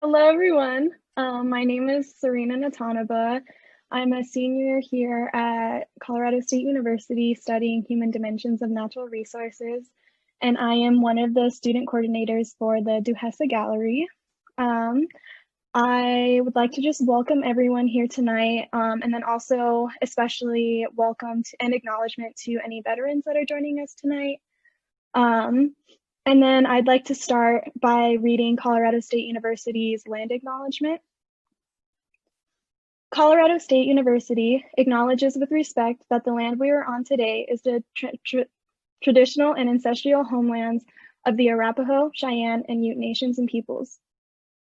Hello, everyone. My name is Serena Natanaba. I'm a senior here at Colorado State University studying human dimensions of natural resources, and I am one of the student coordinators for the Duhesa Gallery. Um, I would like to just welcome everyone here tonight, and then also especially welcome and acknowledgement to any veterans that are joining us tonight. Um, and then I'd like to start by reading Colorado State University's land acknowledgement. Colorado State University acknowledges with respect that the land we are on today is the traditional and ancestral homelands of the Arapaho, Cheyenne, and Ute nations and peoples.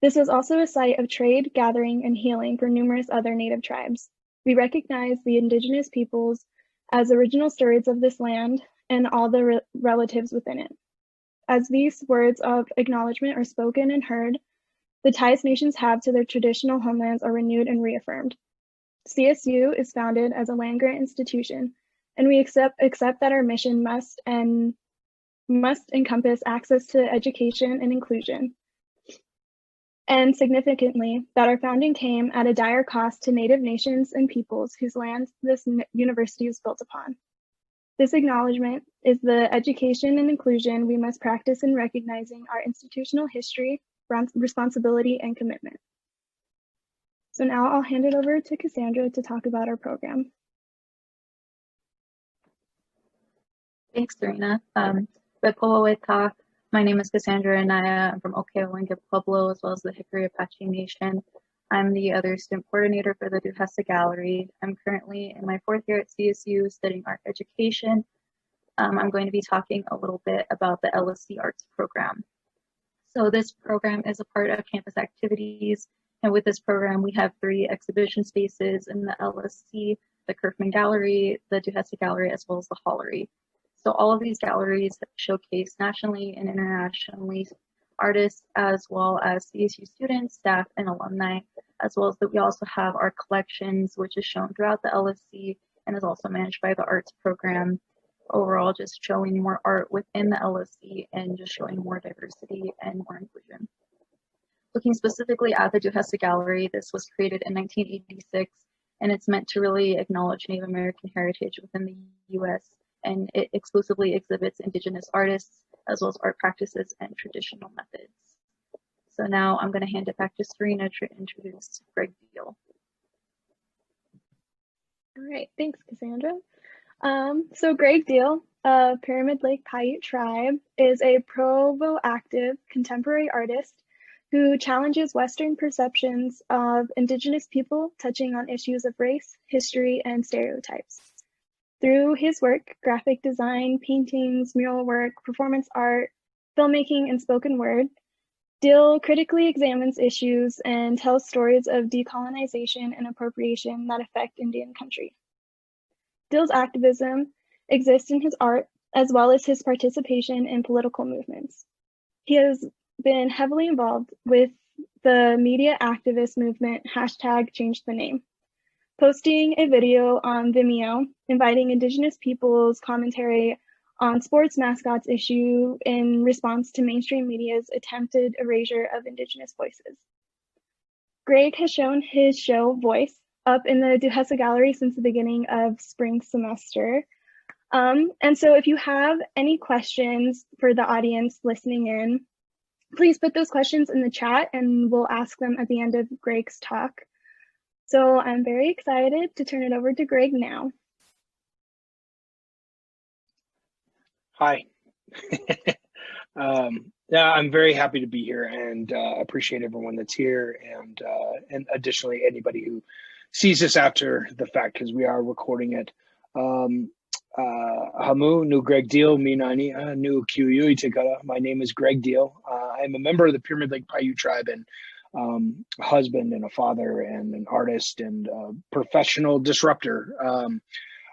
This is also a site of trade, gathering, and healing for numerous other Native tribes. We recognize the Indigenous peoples as original stewards of this land and all the relatives within it. As these words of acknowledgement are spoken and heard, the ties nations have to their traditional homelands are renewed and reaffirmed. CSU is founded as a land-grant institution, and we accept that our mission must encompass access to education and inclusion. And significantly, that our founding came at a dire cost to Native nations and peoples whose lands this university is built upon. This acknowledgement is the education and inclusion we must practice in recognizing our institutional history, responsibility, and commitment. So now I'll hand it over to Cassandra to talk about our program. Thanks, Serena. My name is Cassandra Anaya. I'm from Okeo Pueblo, as well as the Hickory Apache Nation. I'm the other student coordinator for the Duhesa Gallery. I'm currently in my 4th year at CSU studying art education. I'm going to be talking a little bit about the LSC Arts program. So this program is a part of campus activities. And with this program, we have 3 exhibition spaces in the LSC, the Kerfman Gallery, the Duhesa Gallery, as well as the Lory. So all of these galleries showcase nationally and internationally artists, as well as CSU students, staff, and alumni, as well as that we also have our collections, which is shown throughout the LSC and is also managed by the arts program. Overall, just showing more art within the LSC and just showing more diversity and more inclusion. Looking specifically at the Duhesa Gallery, this was created in 1986, and it's meant to really acknowledge Native American heritage within the U.S., and it exclusively exhibits Indigenous artists, as well as art practices and traditional methods. So now I'm going to hand it back to Serena to introduce Gregg Deal. All right, thanks, Cassandra. So Gregg Deal, a Pyramid Lake Paiute tribe, is a provocative contemporary artist who challenges Western perceptions of Indigenous people, touching on issues of race, history, and stereotypes. Through his work, graphic design, paintings, mural work, performance art, filmmaking, and spoken word, Deal critically examines issues and tells stories of decolonization and appropriation that affect Indian country. Deal's activism exists in his art, as well as his participation in political movements. He has been heavily involved with the media activist movement #ChangeTheName, posting a video on Vimeo inviting Indigenous people's commentary on sports mascots issue in response to mainstream media's attempted erasure of Indigenous voices. Gregg has shown his show Voice up in the Duhesa Gallery since the beginning of spring semester. And so if you have any questions for the audience listening in, please put those questions in the chat and we'll ask them at the end of Gregg's talk. So I'm very excited to turn it over to Gregg now. Hi. Yeah, I'm very happy to be here and appreciate everyone that's here, and additionally anybody who sees this after the fact, because we are recording it. Hamu nu Gregg Deal minani nu Kiuyui Tekala. My name is Gregg Deal. I'm a member of the Pyramid Lake Paiute tribe and a husband and a father and an artist and a professional disruptor.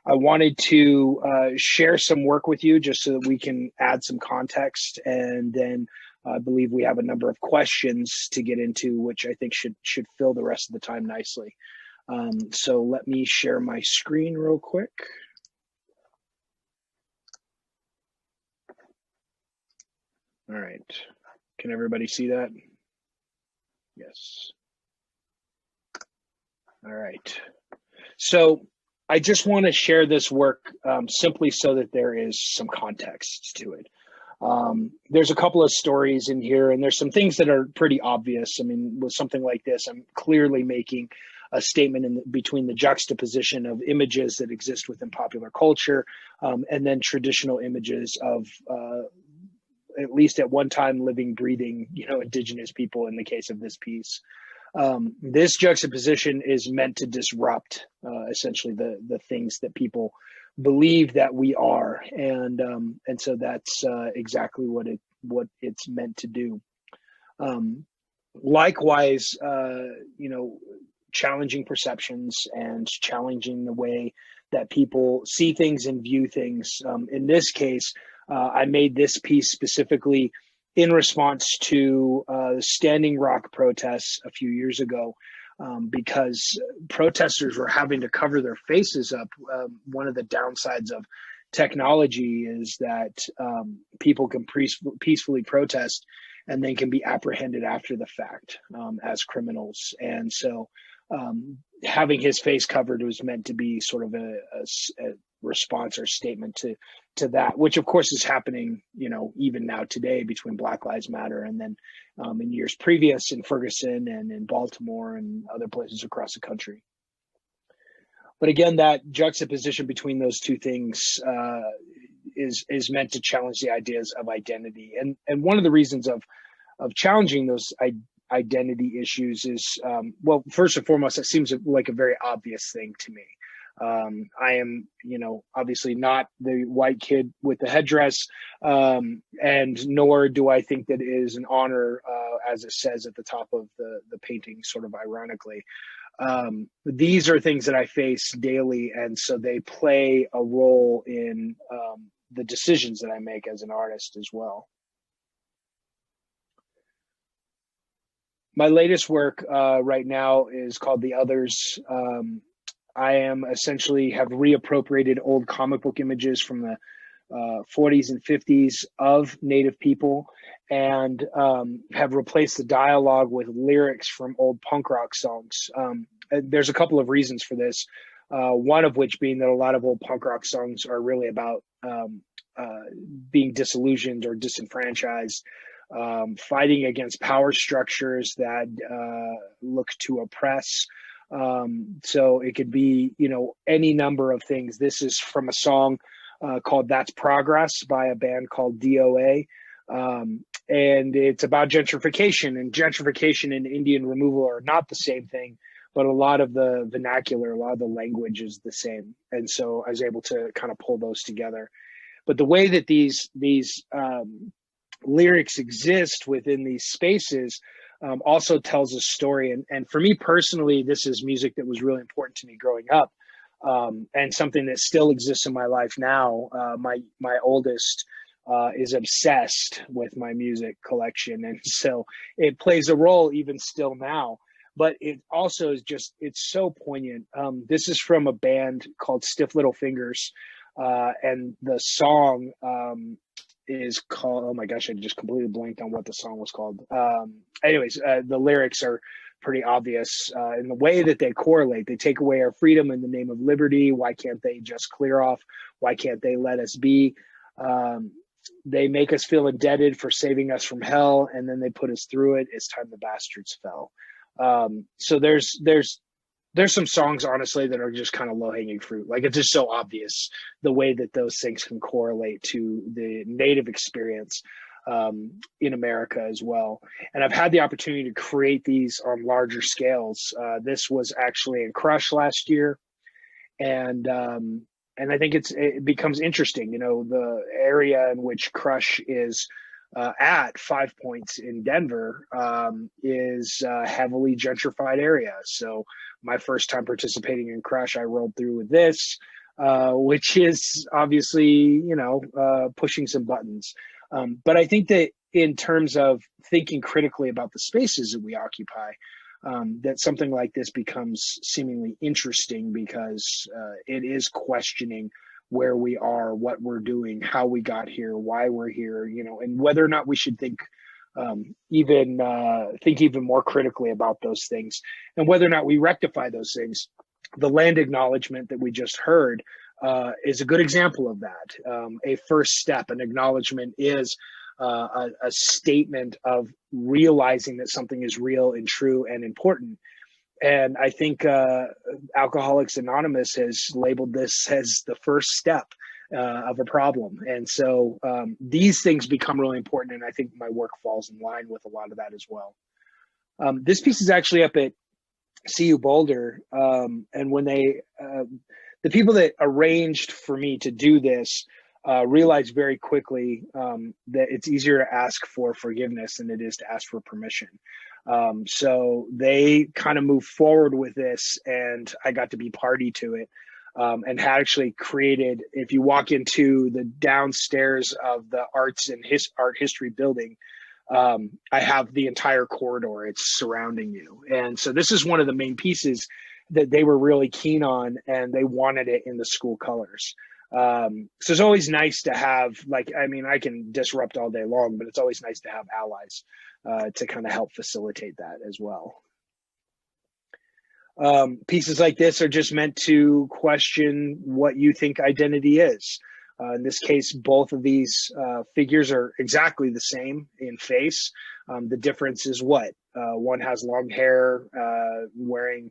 I wanted to share some work with you just so that we can add some context, and then I believe we have a number of questions to get into, which I think should fill the rest of the time nicely. So let me share my screen real quick. All right, can everybody see that? Yes. All right. So I just want to share this work simply so that there is some context to it. There's a couple of stories in here, and there's some things that are pretty obvious. I mean, with something like this, I'm clearly making a statement between the juxtaposition of images that exist within popular culture and then traditional images of at least at one time living, breathing, indigenous people in the case of this piece. This juxtaposition is meant to disrupt essentially the things that people believe that we are, and so that's exactly what it's meant to do. Likewise, challenging perceptions and challenging the way that people see things and view things. In this case, I made this piece specifically in response to the Standing Rock protests a few years ago, because protesters were having to cover their faces up. One of the downsides of technology is that people can peacefully protest and then can be apprehended after the fact as criminals. And so having his face covered was meant to be sort of a response or statement to that, which of course is happening, even now today between Black Lives Matter and then in years previous in Ferguson and in Baltimore and other places across the country. But again, that juxtaposition between those two things is meant to challenge the ideas of identity. And one of the reasons of challenging those identity issues is, well, first and foremost, it seems like a very obvious thing to me. I am, obviously not the white kid with the headdress, and nor do I think that it is an honor, as it says at the top of the painting, sort of ironically. These are things that I face daily, and so they play a role in the decisions that I make as an artist as well. My latest work right now is called The Others. I am essentially have reappropriated old comic book images from the 40s and 50s of Native people and have replaced the dialogue with lyrics from old punk rock songs. There's a couple of reasons for this. One of which being that a lot of old punk rock songs are really about being disillusioned or disenfranchised, fighting against power structures that look to oppress. So it could be, any number of things. This is from a song called That's Progress by a band called DOA. And it's about gentrification, and gentrification and Indian removal are not the same thing, but a lot of the vernacular, a lot of the language is the same. And so I was able to kind of pull those together. But the way that these lyrics exist within these spaces also tells a story. And for me personally, this is music that was really important to me growing up, and something that still exists in my life now. My oldest is obsessed with my music collection, and so it plays a role even still now. But it also is it's so poignant. This is from a band called Stiff Little Fingers, and the song is called, oh my gosh, I just completely blanked on what the song was called. Anyways, the lyrics are pretty obvious in the way that they correlate. They take away our freedom in the name of liberty. Why can't they just clear off? Why can't they let us be? They make us feel indebted for saving us from hell, and then they put us through it. It's time the bastards fell. So there's some songs, honestly, that are just kind of low-hanging fruit. Like, it's just so obvious the way that those things can correlate to the Native experience in America as well. And I've had the opportunity to create these on larger scales. This was actually in Crush last year. And I think it becomes interesting, the area in which Crush is at 5 Points in Denver is a heavily gentrified area. So my first time participating in Crush, I rolled through with this, which is obviously, pushing some buttons. But I think that in terms of thinking critically about the spaces that we occupy, that something like this becomes seemingly interesting because it is questioning where we are, what we're doing, how we got here, why we're here, and whether or not we should think even think even more critically about those things and whether or not we rectify those things. The land acknowledgement that we just heard is a good example of that. A first step, an acknowledgement, is a statement of realizing that something is real and true and important. And I think Alcoholics Anonymous has labeled this as the first step of a problem. And so these things become really important. And I think my work falls in line with a lot of that as well. This piece is actually up at CU Boulder. And when the people that arranged for me to do this realized very quickly that it's easier to ask for forgiveness than it is to ask for permission. So they kind of moved forward with this, and I got to be party to it, and had actually created, if you walk into the downstairs of the arts and art history building, I have the entire corridor, it's surrounding you. And so this is one of the main pieces that they were really keen on, and they wanted it in the school colors. So it's always nice to have, like, I mean, I can disrupt all day long, but it's always nice to have allies to kind of help facilitate that as well. Pieces like this are just meant to question what you think identity is. In this case, both of these figures are exactly the same in face. The difference is what? One has long hair, wearing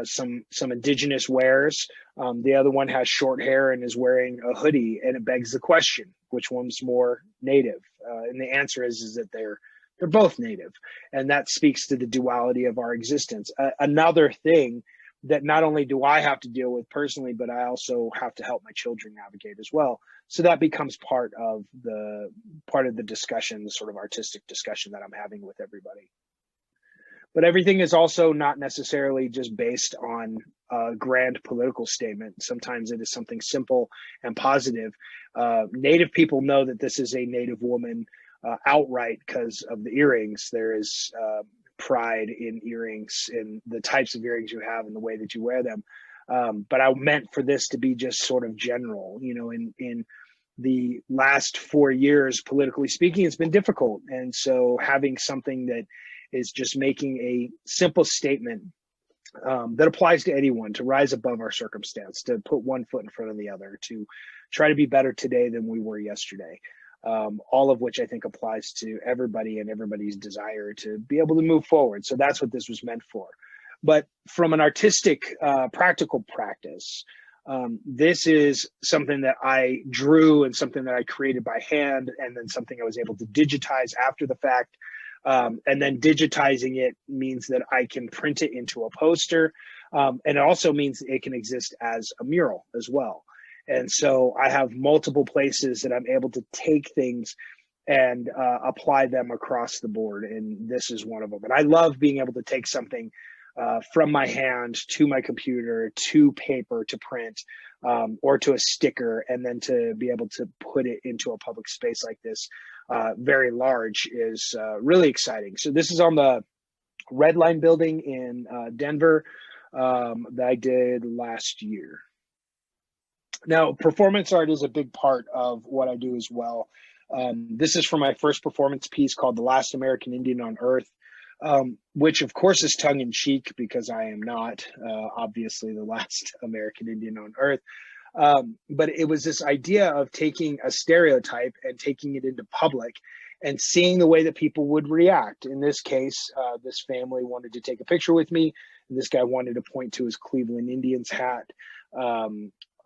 some indigenous wares. The other one has short hair and is wearing a hoodie, and it begs the question, which one's more native? And the answer is that they're both native, and that speaks to the duality of our existence. Another thing that not only do I have to deal with personally, but I also have to help my children navigate as well. So that becomes part of the discussion, the sort of artistic discussion that I'm having with everybody. But everything is also not necessarily just based on a grand political statement. Sometimes it is something simple and positive. Native people know that this is a Native woman outright because of the earrings. There is pride in earrings and the types of earrings you have and the way that you wear them. But I meant for this to be just sort of general. You know, in the last 4 years, politically speaking, it's been difficult. And so having something that is just making a simple statement that applies to anyone, to rise above our circumstance, to put one foot in front of the other, to try to be better today than we were yesterday. All of which I think applies to everybody and everybody's desire to be able to move forward. So that's what this was meant for. But from an artistic, practical practice, this is something that I drew and something that I created by hand, and then something I was able to digitize after the fact. And then digitizing it means that I can print it into a poster. And it also means it can exist as a mural as well. And so I have multiple places that I'm able to take things and apply them across the board. And this is one of them. And I love being able to take something from my hand to my computer, to paper, to print, or to a sticker, and then to be able to put it into a public space like this, very large, is really exciting. So this is on the Red Line building in Denver that I did last year. Now, performance art is a big part of what I do as well. This is for my first performance piece called The Last American Indian on Earth, which of course is tongue-in-cheek because I am not obviously the last American Indian on Earth. But it was this idea of taking a stereotype and taking it into public and seeing the way that people would react. In this case, this family wanted to take a picture with me. This guy wanted to point to his Cleveland Indians hat.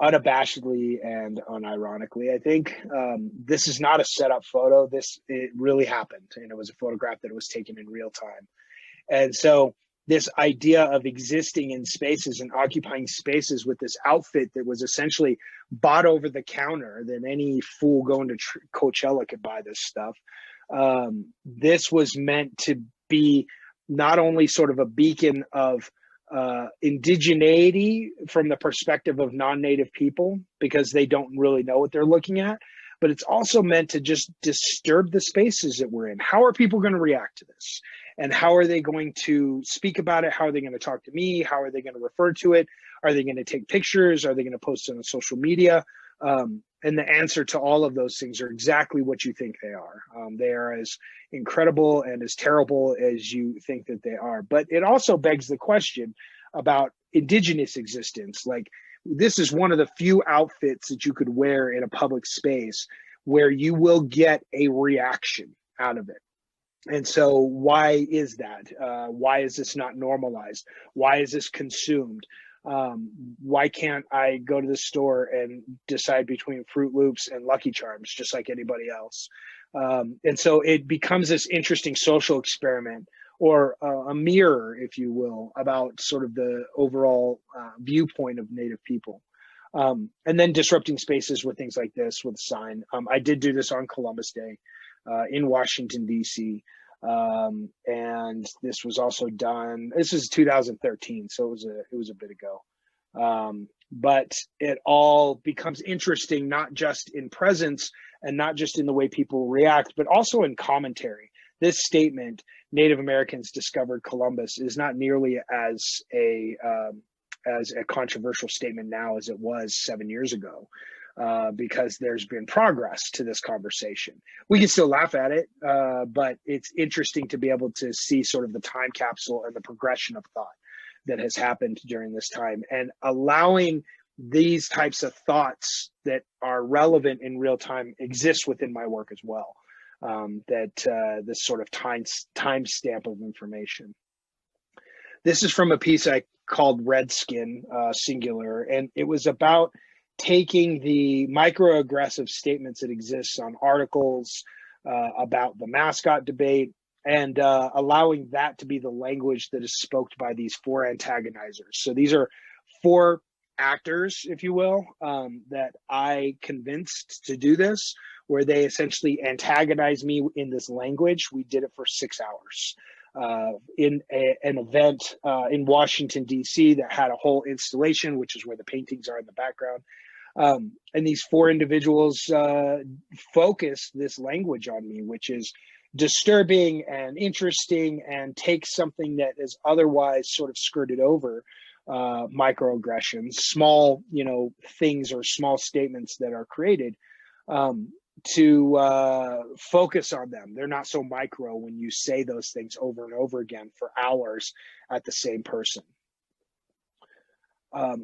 Unabashedly and unironically, I think. This is not a setup photo. It really happened, and it was a photograph that was taken in real time. And so this idea of existing in spaces and occupying spaces with this outfit that was essentially bought over the counter, that any fool going to Coachella could buy this stuff. This was meant to be not only sort of a beacon of indigeneity from the perspective of non-native people, because they don't really know what they're looking at, but it's also meant to just disturb the spaces that we're in. How are people going to react to this? And how are they going to speak about it? How are they going to talk to me? How are they going to refer to it? Are they going to take pictures? Are they going to post it on social media? And the answer to all of those things are exactly what you think they are. They are as incredible and as terrible as you think that they are. But it also begs the question about indigenous existence. Like, this is one of the few outfits that you could wear in a public space where you will get a reaction out of it. And so why is that? Why is this not normalized? Why is this consumed? Why can't I go to the store and decide between Fruit Loops and Lucky Charms just like anybody else? And so it becomes this interesting social experiment, or a mirror, if you will, about sort of the overall viewpoint of Native people. And then disrupting spaces with things like this, with a sign. I did do this on Columbus Day in Washington, D.C. And this was also done, this is 2013, so it was a bit ago. But it all becomes interesting, not just in presence and not just in the way people react, but also in commentary. This statement, Native Americans discovered Columbus, is not nearly as a controversial statement now as it was 7 years ago. Because there's been progress to this conversation. We can still laugh at it, but it's interesting to be able to see sort of the time capsule and the progression of thought that has happened during this time, and allowing these types of thoughts that are relevant in real time exist within my work as well. This sort of time stamp of information. This is from a piece I called Redskin, singular, and it was about taking the microaggressive statements that exist on articles about the mascot debate and allowing that to be the language that is spoken by these four antagonizers. So these are four actors, if you will, that I convinced to do this, where they essentially antagonize me in this language. We did it for 6 hours. In an event in Washington, D.C. that had a whole installation, which is where the paintings are in the background. And these four individuals focused this language on me, which is disturbing and interesting and takes something that is otherwise sort of skirted over, microaggressions, small, things or small statements that are created, to focus on them. They're not so micro when you say those things over and over again for hours at the same person.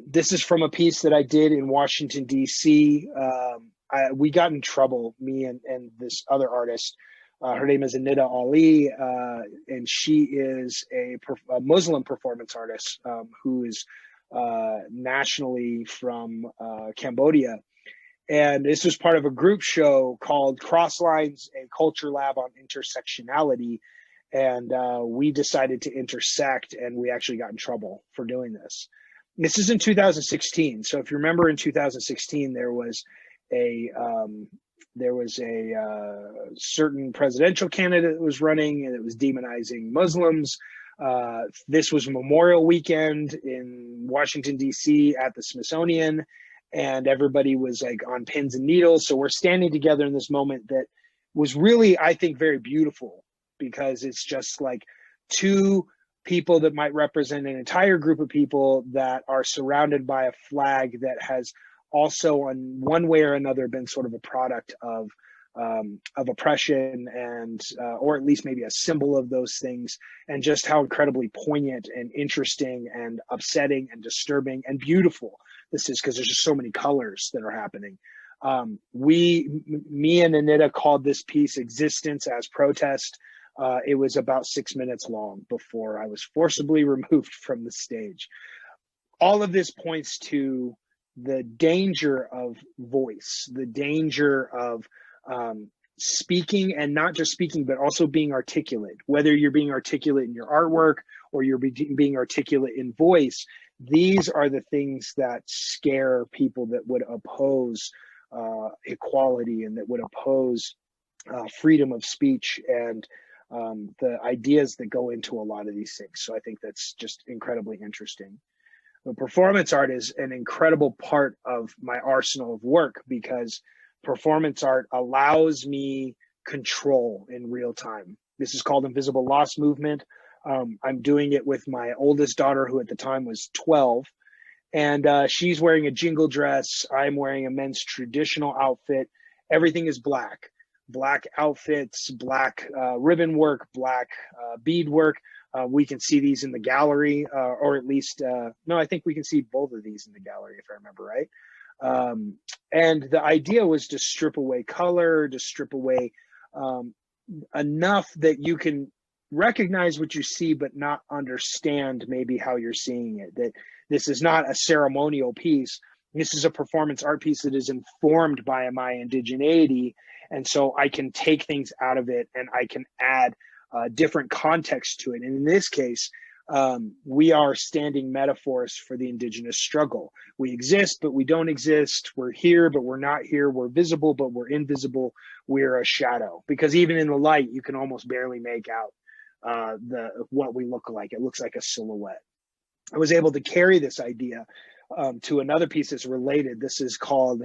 This is from a piece that I did in Washington, D.C. We got in trouble, me and this other artist. Her name is Anita Ali, and she is a Muslim performance artist who is nationally from Cambodia. And this was part of a group show called Crosslines, a culture lab on intersectionality. And we decided to intersect, and we actually got in trouble for doing this. This is in 2016. So if you remember, in 2016, there was a certain presidential candidate that was running, and it was demonizing Muslims. This was Memorial Weekend in Washington, D.C. at the Smithsonian, and everybody was like on pins and needles. So we're standing together in this moment that was really, I think, very beautiful, because it's just like two people that might represent an entire group of people that are surrounded by a flag that has also, in one way or another, been sort of a product of oppression, and or at least maybe a symbol of those things, and just how incredibly poignant and interesting and upsetting and disturbing and beautiful this is, because there's just so many colors that are happening. Me and Anita called this piece Existence as Protest. It was about 6 minutes long before I was forcibly removed from the stage. All of this points to the danger of voice, the danger of speaking, and not just speaking, but also being articulate. Whether you're being articulate in your artwork or you're being articulate in voice, these are the things that scare people that would oppose equality and that would oppose freedom of speech and the ideas that go into a lot of these things. So I think that's just incredibly interesting. But performance art is an incredible part of my arsenal of work, because performance art allows me control in real time. This is called Invisible Loss Movement. I'm doing it with my oldest daughter, who at the time was 12. And she's wearing a jingle dress. I'm wearing a men's traditional outfit. Everything is black. Black outfits, black ribbon work, black bead work. We can see these in the gallery, or at least, no, I think we can see both of these in the gallery, if I remember right. And the idea was to strip away color, to strip away enough that you can recognize what you see, but not understand maybe how you're seeing it. That this is not a ceremonial piece. This is a performance art piece that is informed by my indigeneity. And so I can take things out of it and I can add different context to it. And in this case, we are standing metaphors for the indigenous struggle. We exist, but we don't exist. We're here, but we're not here. We're visible, but we're invisible. We're a shadow, because even in the light, you can almost barely make out what we look like. It looks like a silhouette. I was able to carry this idea to another piece that's related. This is called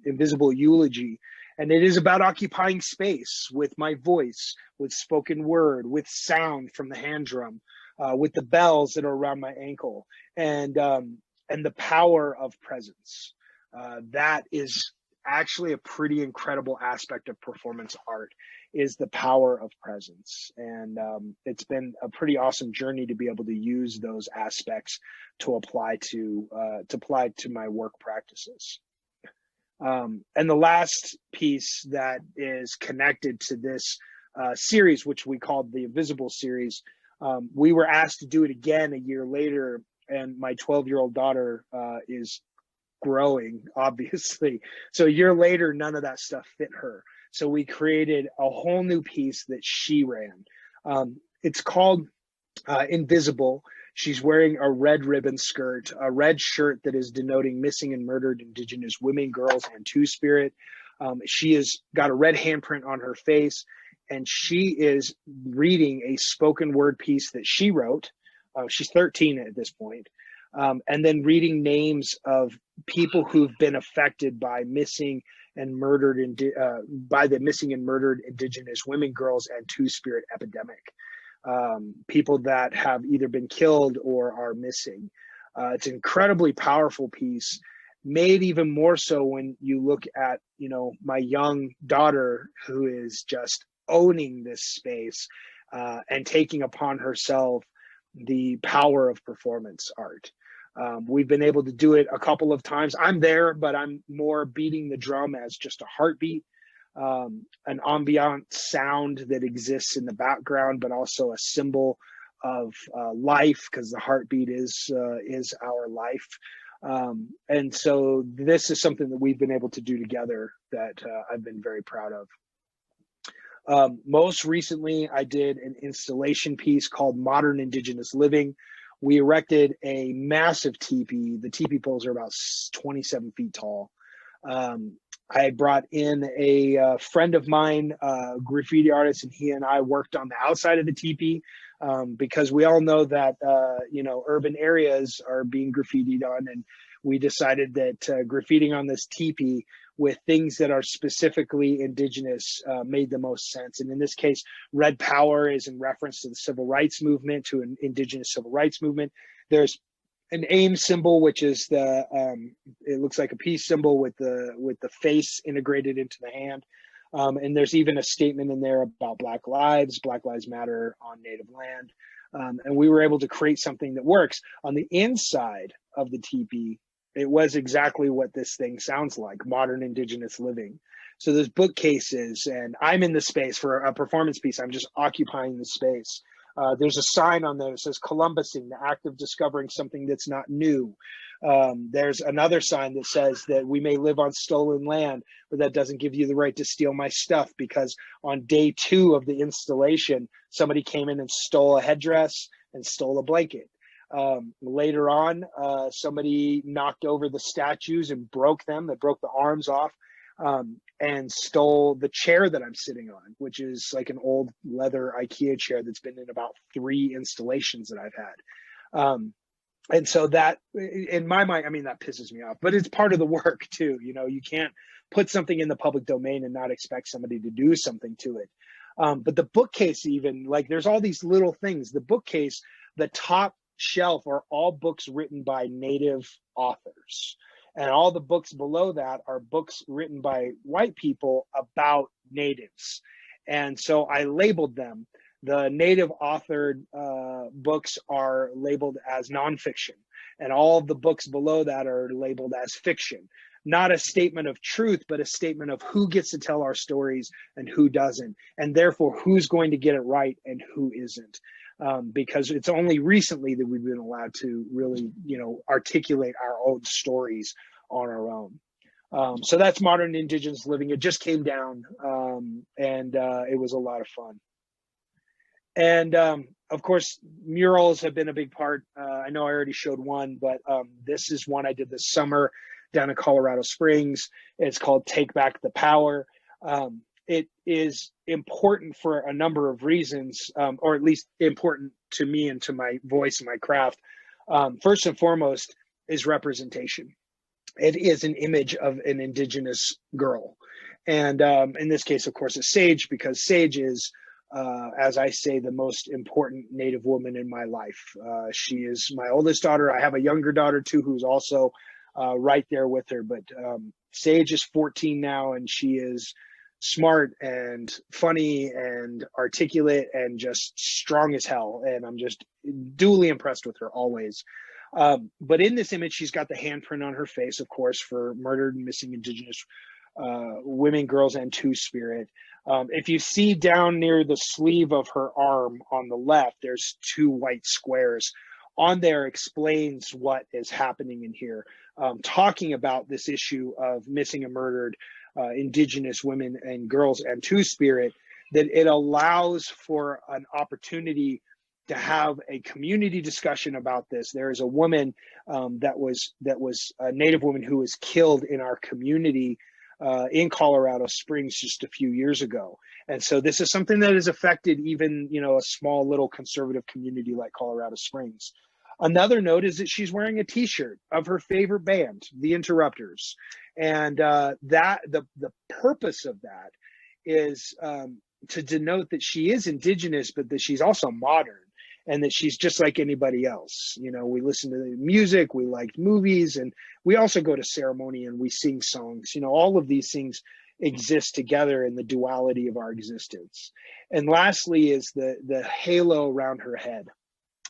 Invisible Eulogy. And it is about occupying space with my voice, with spoken word, with sound from the hand drum, with the bells that are around my ankle, and the power of presence. That is actually a pretty incredible aspect of performance art, is the power of presence. And it's been a pretty awesome journey to be able to use those aspects to apply to my work practices. And the last piece that is connected to this series, which we called the Invisible series, we were asked to do it again a year later, and my 12-year-old daughter is growing, obviously. So a year later, none of that stuff fit her. So we created a whole new piece that she ran. It's called Invisible. She's wearing a red ribbon skirt, a red shirt that is denoting missing and murdered Indigenous women, girls, and Two-Spirit. She has got a red handprint on her face, and she is reading a spoken word piece that she wrote. She's 13 at this point. And then reading names of people who've been affected by missing and murdered by the missing and murdered Indigenous women, girls, and Two-Spirit epidemic. People that have either been killed or are missing. It's an incredibly powerful piece, made even more so when you look at, my young daughter, who is just owning this space and taking upon herself the power of performance art. We've been able to do it a couple of times. I'm there, but I'm more beating the drum as just a heartbeat. An ambient sound that exists in the background, but also a symbol of life, because the heartbeat is our life. And so this is something that we've been able to do together that I've been very proud of. Most recently, I did an installation piece called Modern Indigenous Living. We erected a massive teepee. The teepee poles are about 27 feet tall. I brought in a friend of mine, graffiti artist, and he and I worked on the outside of the teepee because we all know that, urban areas are being graffitied on, and we decided that graffitiing on this teepee with things that are specifically Indigenous made the most sense. And in this case, red power is in reference to the civil rights movement, to an Indigenous civil rights movement. There's an AIM symbol, which is it looks like a peace symbol with the face integrated into the hand. And there's even a statement in there about Black Lives Matter on Native land. And we were able to create something that works. On the inside of the teepee, it was exactly what this thing sounds like, modern Indigenous living. So there's bookcases, and I'm in the space for a performance piece. I'm just occupying the space. There's a sign on there that says Columbusing, the act of discovering something that's not new. There's another sign that says that we may live on stolen land, but that doesn't give you the right to steal my stuff, because on day 2 of the installation, somebody came in and stole a headdress and stole a blanket. Later on, somebody knocked over the statues and broke them. They broke the arms off. And stole the chair that I'm sitting on, which is like an old leather IKEA chair that's been in about 3 installations that I've had. And so that, in my mind, I mean, that pisses me off, but it's part of the work too. You can't put something in the public domain and not expect somebody to do something to it. But the bookcase, even, like, there's all these little things. The bookcase, the top shelf are all books written by Native authors. And all the books below that are books written by white people about natives. And so I labeled them. The native authored books are labeled as nonfiction, and all of the books below that are labeled as fiction. Not a statement of truth, but a statement of who gets to tell our stories and who doesn't, and therefore who's going to get it right and who isn't. Because it's only recently that we've been allowed to really, articulate our own stories on our own. So that's Modern Indigenous Living. It just came down, and it was a lot of fun. And of course, murals have been a big part. I know I already showed one, but this is one I did this summer down in Colorado Springs. It's called Take Back the Power. It is important for a number of reasons, or at least important to me and to my voice and my craft. First and foremost is representation. It is an image of an Indigenous girl. And in this case, of course, it's Sage, because Sage is, as I say, the most important Native woman in my life. She is my oldest daughter. I have a younger daughter too, who's also right there with her. But Sage is 14 now, and she is smart and funny and articulate and just strong as hell. And I'm just duly impressed with her always. But in this image, she's got the handprint on her face, of course, for murdered and missing Indigenous women, girls, and Two-Spirit. If you see down near the sleeve of her arm on the left, there's 2 white squares. On there explains what is happening in here, talking about this issue of missing and murdered Indigenous women and girls and Two-Spirit, that it allows for an opportunity to have a community discussion about this. There is a woman that was a Native woman who was killed in our community in Colorado Springs just a few years ago. And so this is something that has affected even, a small little conservative community like Colorado Springs. Another note is that she's wearing a t-shirt of her favorite band, The Interrupters. And that the purpose of that is to denote that she is Indigenous, but that she's also modern, and that she's just like anybody else. We listen to music, we like movies, and we also go to ceremony and we sing songs. All of these things exist together in the duality of our existence. And lastly is the halo around her head.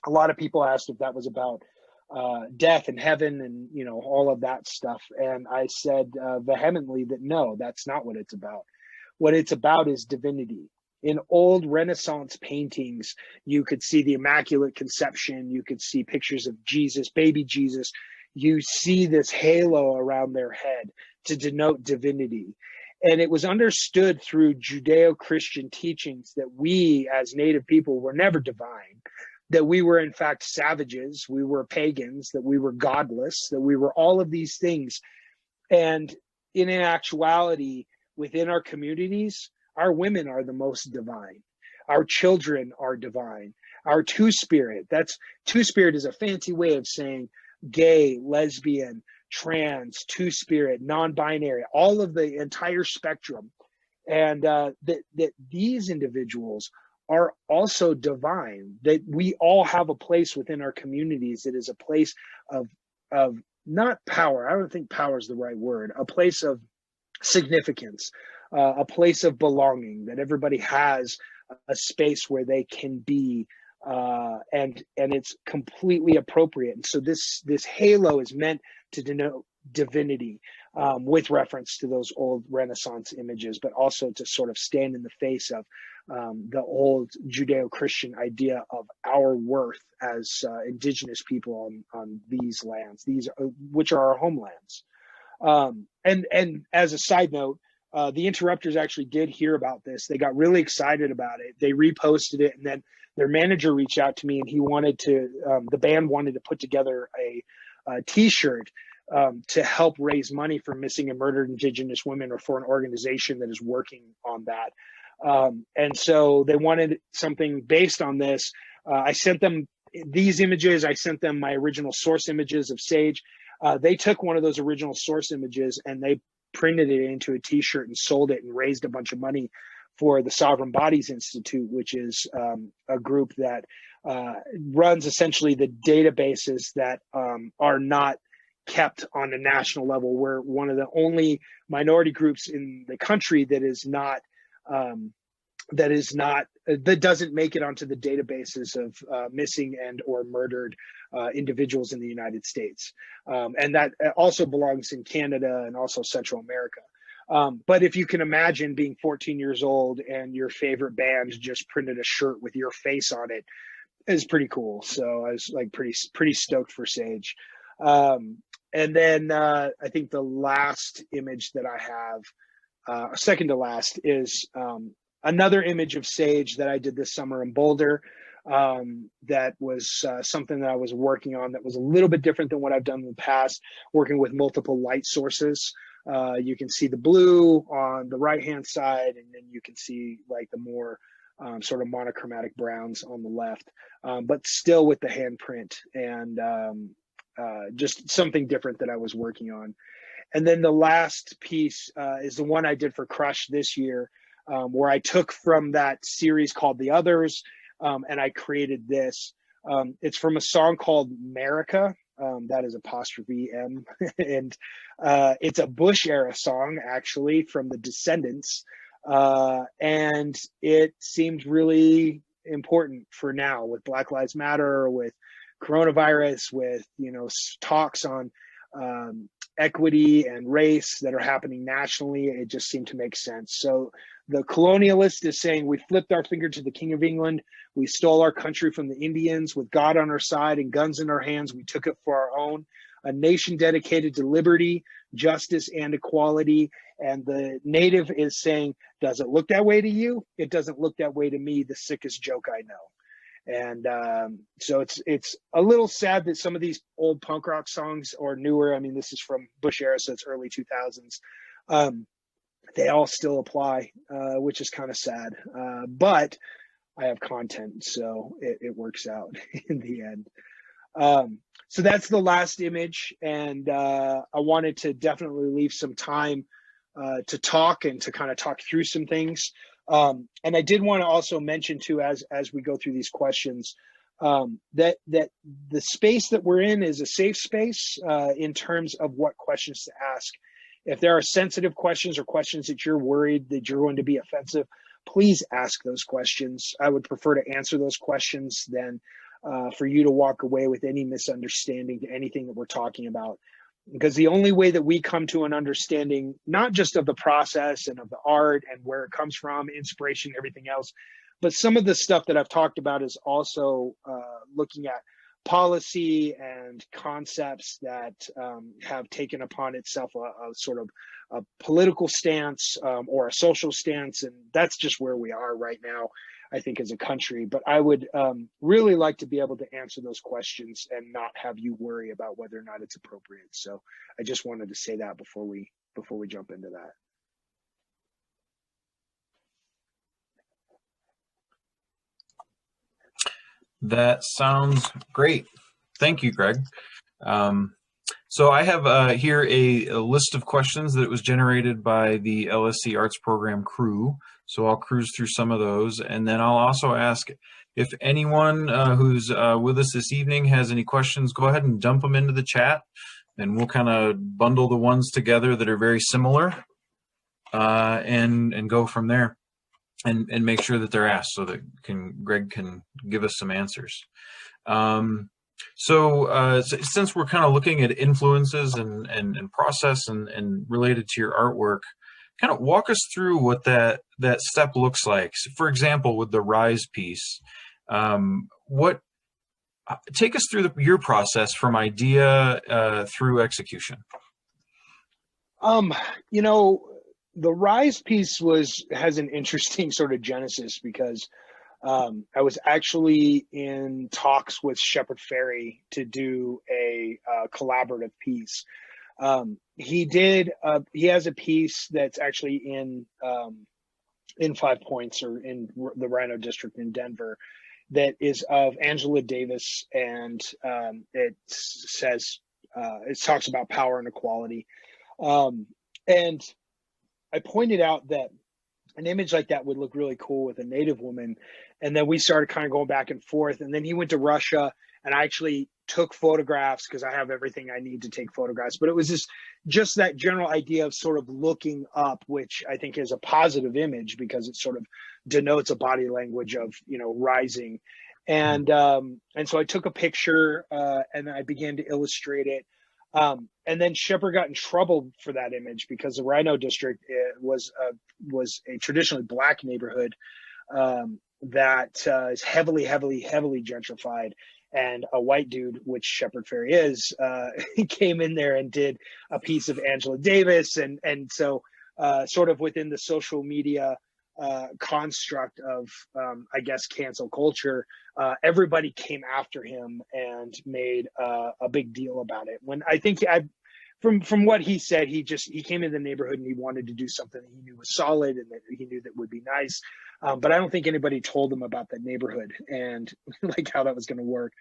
A lot of people asked if that was about death and heaven and, all of that stuff. And I said vehemently that no, that's not what it's about. What it's about is divinity. In old Renaissance paintings, you could see the Immaculate Conception. You could see pictures of Jesus, baby Jesus. You see this halo around their head to denote divinity. And it was understood through Judeo-Christian teachings that we as Native people were never divine, that we were in fact savages, we were pagans, that we were godless, that we were all of these things. And in actuality, within our communities, our women are the most divine. Our children are divine. Our Two-Spirit, Two-Spirit is a fancy way of saying gay, lesbian, trans, Two-Spirit, non-binary, all of the entire spectrum. And that these individuals are also divine, that we all have a place within our communities that is a place of not power. I don't think power is the right word, a place of significance, a place of belonging, that everybody has a space where they can be, and it's completely appropriate. And so this halo is meant to denote divinity, with reference to those old Renaissance images, but also to sort of stand in the face of the old Judeo-Christian idea of our worth as Indigenous people on these lands, which are our homelands. And as a side note, the Interrupters actually did hear about this. They got really excited about it. They reposted it, and then their manager reached out to me, and he wanted to, the band wanted to put together a t-shirt to help raise money for missing and murdered Indigenous women, or for an organization that is working on that. And so they wanted something based on this. I sent them these images. I sent them my original source images of Sage. They took one of those original source images and they printed it into a t-shirt and sold it and raised a bunch of money for the Sovereign Bodies Institute, which is a group that runs essentially the databases that are not kept on a national level. We're one of the only minority groups in the country that doesn't make it onto the databases of missing and or murdered individuals in the United States, and that also belongs in Canada and also Central America. But if you can imagine being 14 years old and your favorite band just printed a shirt with your face on it, is pretty cool. So I was like pretty stoked for Sage. And then I think the last image that I have, second to last, is another image of Sage that I did this summer in Boulder. That was something that I was working on that was a little bit different than what I've done in the past, working with multiple light sources. You can see the blue on the right-hand side, and then you can see like the more sort of monochromatic browns on the left, but still with the handprint and just something different that I was working on. And then the last piece is the one I did for Crush this year, where I took from that series called The Others, and I created this. It's from a song called America. That is apostrophe M. And it's a Bush era song, actually, from the Descendants. And it seemed really important for now with Black Lives Matter, with coronavirus, with, talks on equity and race that are happening nationally. It just seemed to make sense. So the colonialist is saying, we flipped our finger to the King of England. We stole our country from the Indians. With God on our side and guns in our hands, we took it for our own. A nation dedicated to liberty, justice, and equality. And the native is saying, does it look that way to you? It doesn't look that way to me, the sickest joke I know. And so it's a little sad that some of these old punk rock songs, or newer, I mean, this is from Bush era, so it's early 2000s, they all still apply, which is kind of sad. But I have content, so it works out in the end. So that's the last image, and I wanted to definitely leave some time to talk and to kind of talk through some things. And I did want to also mention too, as we go through these questions, that the space that we're in is a safe space in terms of what questions to ask. If there are sensitive questions or questions that you're worried that you're going to be offensive, please ask those questions. I would prefer to answer those questions than for you to walk away with any misunderstanding to anything that we're talking about. Because the only way that we come to an understanding, not just of the process and of the art and where it comes from, inspiration, everything else, but some of the stuff that I've talked about is also looking at policy and concepts that have taken upon itself a sort of a political stance or a social stance. And that's just where we are right now, I think, as a country. But I would really like to be able to answer those questions and not have you worry about whether or not it's appropriate. So I just wanted to say that before we jump into that. That sounds great. Thank you, Greg. So I have here a list of questions that was generated by the LSC Arts Program crew. So I'll cruise through some of those, and then I'll also ask if anyone who's with us this evening has any questions, go ahead and dump them into the chat, and we'll kind of bundle the ones together that are very similar and go from there. And make sure that they're asked so that Greg can give us some answers. So since we're kind of looking at influences and process and related to your artwork, kind of walk us through what that step looks like. So for example, with the Rise piece, take us through your process from idea through execution. The Rise piece has an interesting sort of genesis because I was actually in talks with Shepard Fairey to do a collaborative piece. He has a piece that's actually in 5 Points, or in the Rhino District in Denver, that is of Angela Davis, and it talks about power and equality, and I pointed out that an image like that would look really cool with a Native woman. And then we started kind of going back and forth. And then he went to Russia And I actually took photographs because I have everything I need to take photographs. But it was just that general idea of sort of looking up, which I think is a positive image because it sort of denotes a body language of, rising. And so I took a picture and I began to illustrate it. And then Shepherd got in trouble for that image because the Rhino District was a traditionally Black neighborhood that is heavily gentrified. And a white dude, which Shepard Fairey is, came in there and did a piece of Angela Davis. And so sort of within the social media construct of, I guess, cancel culture, everybody came after him and made a big deal about it. When I think from what he said, he came in the neighborhood and he wanted to do something that he knew was solid and that he knew that would be nice. But I don't think anybody told him about that neighborhood and like how that was going to work.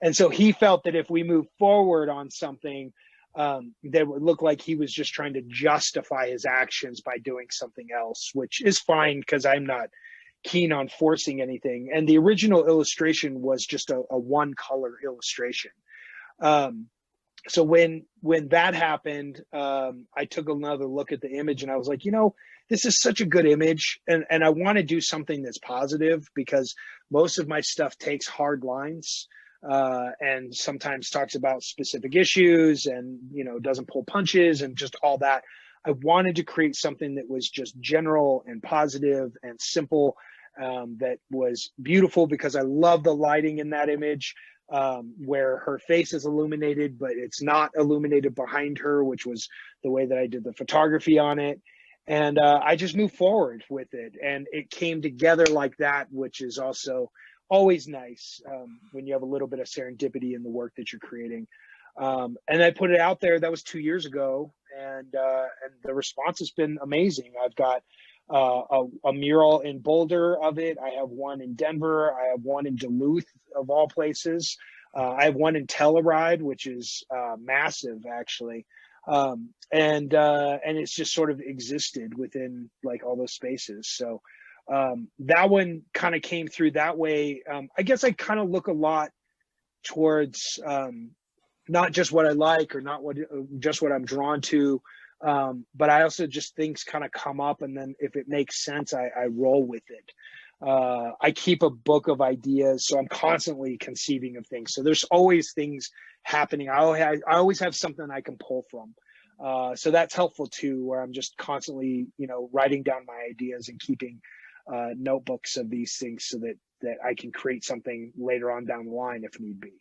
And so he felt that if we move forward on something that would look like he was just trying to justify his actions by doing something else, which is fine because I'm not keen on forcing anything. And the original illustration was just a one color illustration. So when that happened, I took another look at the image and I was like, this is such a good image. And I want to do something that's positive because most of my stuff takes hard lines and sometimes talks about specific issues and, doesn't pull punches and just all that. I wanted to create something that was just general and positive and simple, that was beautiful because I love the lighting in that image. Where her face is illuminated, but it's not illuminated behind her, which was the way that I did the photography on it. And I just moved forward with it. And it came together like that, which is also always nice when you have a little bit of serendipity in the work that you're creating. And I put it out there. That was 2 years ago. And the response has been amazing. I've got a mural in Boulder of it. I have one in Denver. I have one in Duluth, of all places. I have one in Telluride, which is massive, actually. And it's just sort of existed within like all those spaces. So that one kind of came through that way. I guess I kind of look a lot towards not just what I like or not just what I'm drawn to. But I also just things kind of come up, and then if it makes sense, I roll with it. I keep a book of ideas, so I'm constantly conceiving of things. So there's always things happening. I always have something I can pull from. So that's helpful too, where I'm just constantly, writing down my ideas and keeping notebooks of these things so that I can create something later on down the line if need be.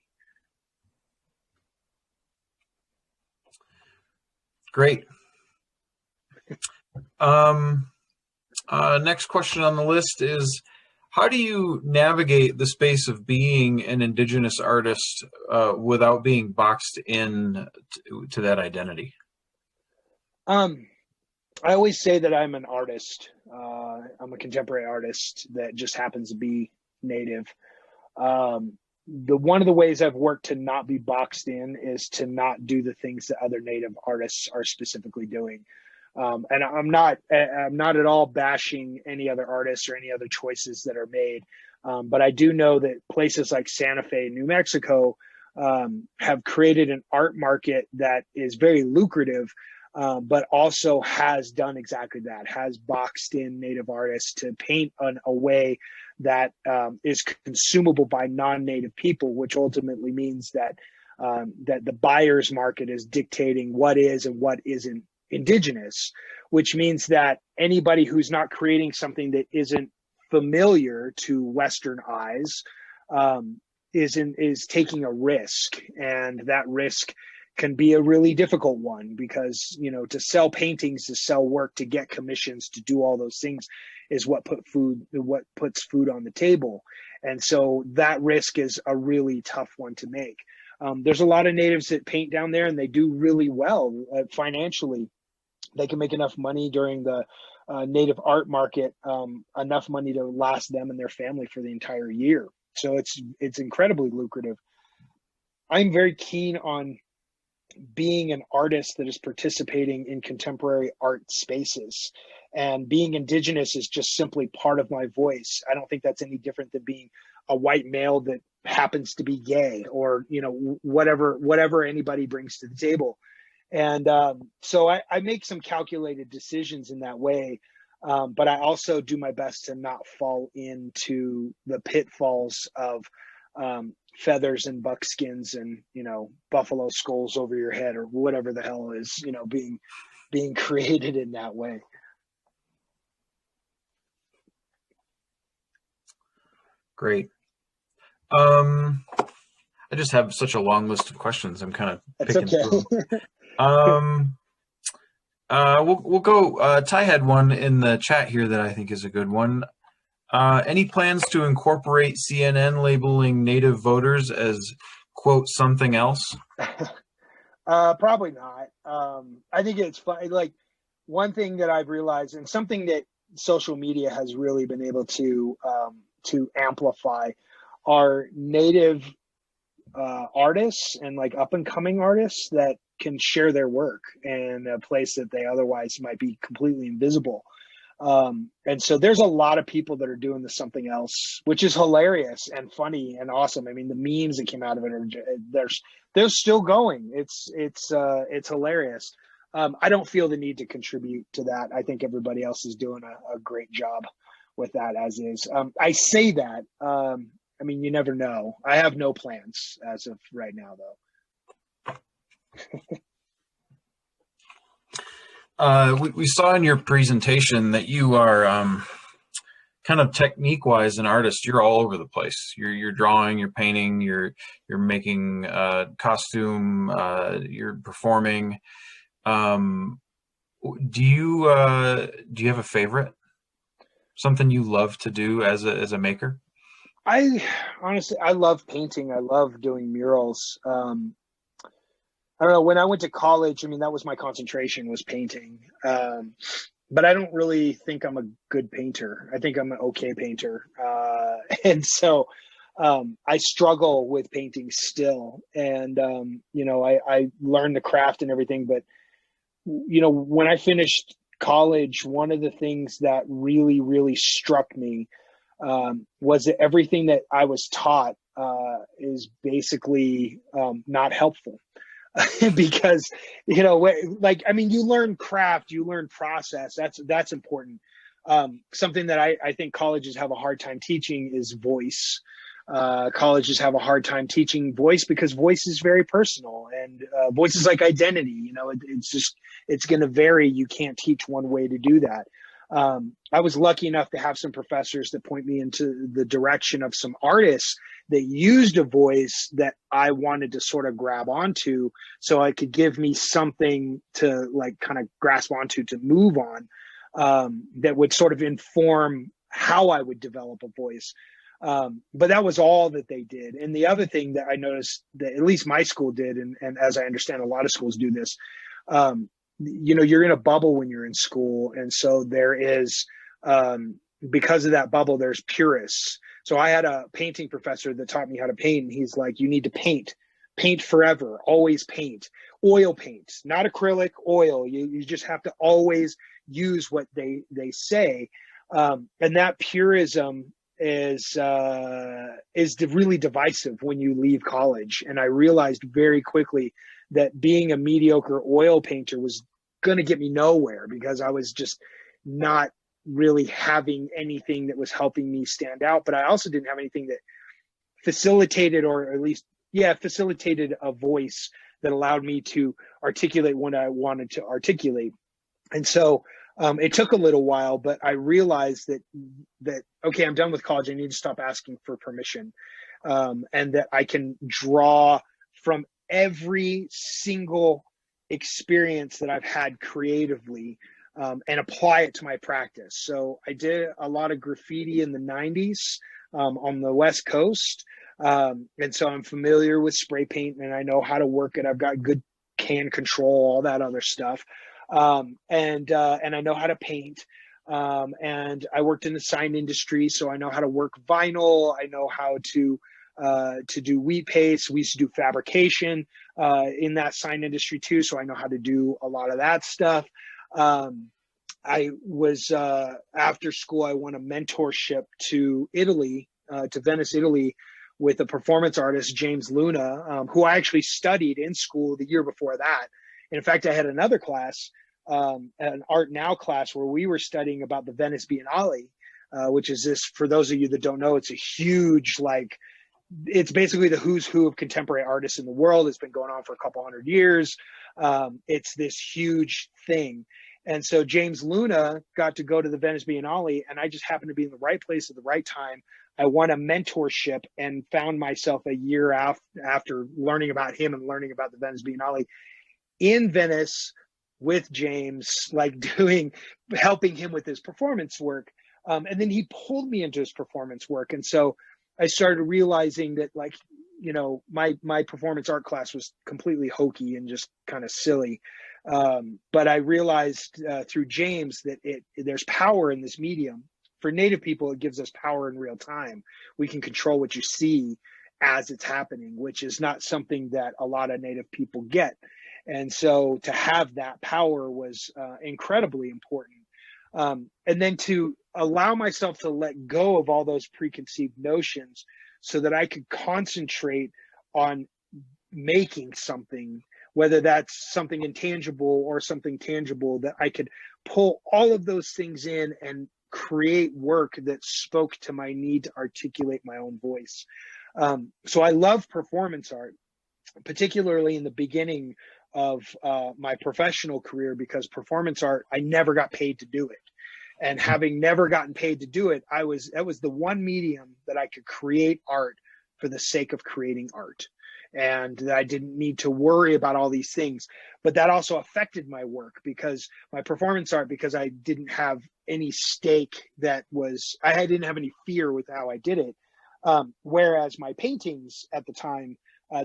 Great. Next question on the list is, how do you navigate the space of being an Indigenous artist without being boxed in to that identity? I always say that I'm an artist. I'm a contemporary artist that just happens to be Native. One of the ways I've worked to not be boxed in is to not do the things that other Native artists are specifically doing. And I'm not at all bashing any other artists or any other choices that are made. But I do know that places like Santa Fe, New Mexico, have created an art market that is very lucrative, but also has done exactly that, has boxed in Native artists to paint in a way that is consumable by non-Native people, which ultimately means that the buyer's market is dictating what is and what isn't Indigenous, which means that anybody who's not creating something that isn't familiar to Western eyes is taking a risk, and that risk can be a really difficult one because to sell paintings, to sell work, to get commissions, to do all those things is what puts food on the table. And so that risk is a really tough one to make. There's a lot of Natives that paint down there and they do really well financially. They can make enough money during the Native art market, enough money to last them and their family for the entire year. So it's incredibly lucrative. I'm very keen on being an artist that is participating in contemporary art spaces, and being Indigenous is just simply part of my voice. I don't think that's any different than being a white male that happens to be gay, or whatever anybody brings to the table. And so I make some calculated decisions in that way, but I also do my best to not fall into the pitfalls of feathers and buckskins and buffalo skulls over your head, or whatever the hell is being created in that way. Great. I just have such a long list of questions. I'm kind of picking through them. We'll go. Ty had one in the chat here that I think is a good one. Any plans to incorporate CNN labeling Native voters as, quote, something else? Probably not. I think it's fun. Like, one thing that I've realized, and something that social media has really been able to amplify, are Native artists and like up and coming artists that can share their work in a place that they otherwise might be completely invisible. And so there's a lot of people that are doing this something else, which is hilarious and funny and awesome. I mean, the memes that came out of it they're still going. It's hilarious. I don't feel the need to contribute to that. I think everybody else is doing a great job with that as is. I say that. I mean, you never know. I have no plans as of right now, though. We saw in your presentation that you are kind of technique-wise an artist. You're all over the place. You're drawing, you're painting, you're making costume, you're performing. Do you have a favorite? Something you love to do as a maker? I honestly love painting. I love doing murals. I don't know, when I went to college, I mean, that was my concentration, was painting. But I don't really think I'm a good painter. I think I'm an okay painter. And so I struggle with painting still. And, I learned the craft and everything. But, when I finished college, one of the things that really, really struck me was that everything that I was taught is basically not helpful. Because, you learn craft, you learn process. That's important. Something that I think colleges have a hard time teaching is voice. Colleges have a hard time teaching voice because voice is very personal, and voice is like identity. It's going to vary. You can't teach one way to do that. I was lucky enough to have some professors that point me into the direction of some artists that used a voice that I wanted to sort of grab onto, so it could give me something to like kind of grasp onto, to move on, that would sort of inform how I would develop a voice. But that was all that they did. And the other thing that I noticed that at least my school did, and as I understand a lot of schools do this, you're in a bubble when you're in school. And so there is, because of that bubble, there's purists. So I had a painting professor that taught me how to paint. And he's like, you need to paint forever, always paint, oil paint, not acrylic, oil. You just have to always use what they say. And that purism is really divisive when you leave college. And I realized very quickly that being a mediocre oil painter was going to get me nowhere, because I was just not really having anything that was helping me stand out. But I also didn't have anything that facilitated, or at least, facilitated a voice that allowed me to articulate what I wanted to articulate. And so it took a little while, but I realized that, okay, I'm done with college. I need to stop asking for permission, and that I can draw from every single experience that I've had creatively, and apply it to my practice. So I did a lot of graffiti in the 90s on the West Coast. And so I'm familiar with spray paint, and I know how to work it. I've got good can control, all that other stuff. And I know how to paint. And I worked in the sign industry, so I know how to work vinyl. I know how to do wheat paste. We used to do fabrication in that sign industry too, so I know how to do a lot of that stuff. I was after school, I won a mentorship to Italy, to Venice, Italy, with a performance artist, James Luna, who I actually studied in school the year before that. And in fact, I had another class, an Art Now class, where we were studying about the Venice Biennale, which is this, for those of you that don't know, it's a huge, like, it's basically the who's who of contemporary artists in the world. It's been going on for a couple hundred years. It's this huge thing. And so James Luna got to go to the Venice Biennale, and I just happened to be in the right place at the right time. I won a mentorship and found myself a year after learning about him and learning about the Venice Biennale in Venice with James, like helping him with his performance work. And then he pulled me into his performance work. And so I started realizing that, like, you know, my performance art class was completely hokey and just kind of silly. But I realized through James that there's power in this medium. For Native people, it gives us power in real time. We can control what you see as it's happening, which is not something that a lot of Native people get. And so to have that power was incredibly important. And then to allow myself to let go of all those preconceived notions so that I could concentrate on making something, whether that's something intangible or something tangible, that I could pull all of those things in and create work that spoke to my need to articulate my own voice. So I love performance art, particularly in the beginning of my professional career, because performance art, I never got paid to do it. And having never gotten paid to do it, that was the one medium that I could create art for the sake of creating art. And I didn't need to worry about all these things. But that also affected my work, because my performance art, because I didn't have any stake I didn't have any fear with how I did it. Whereas my paintings at the time,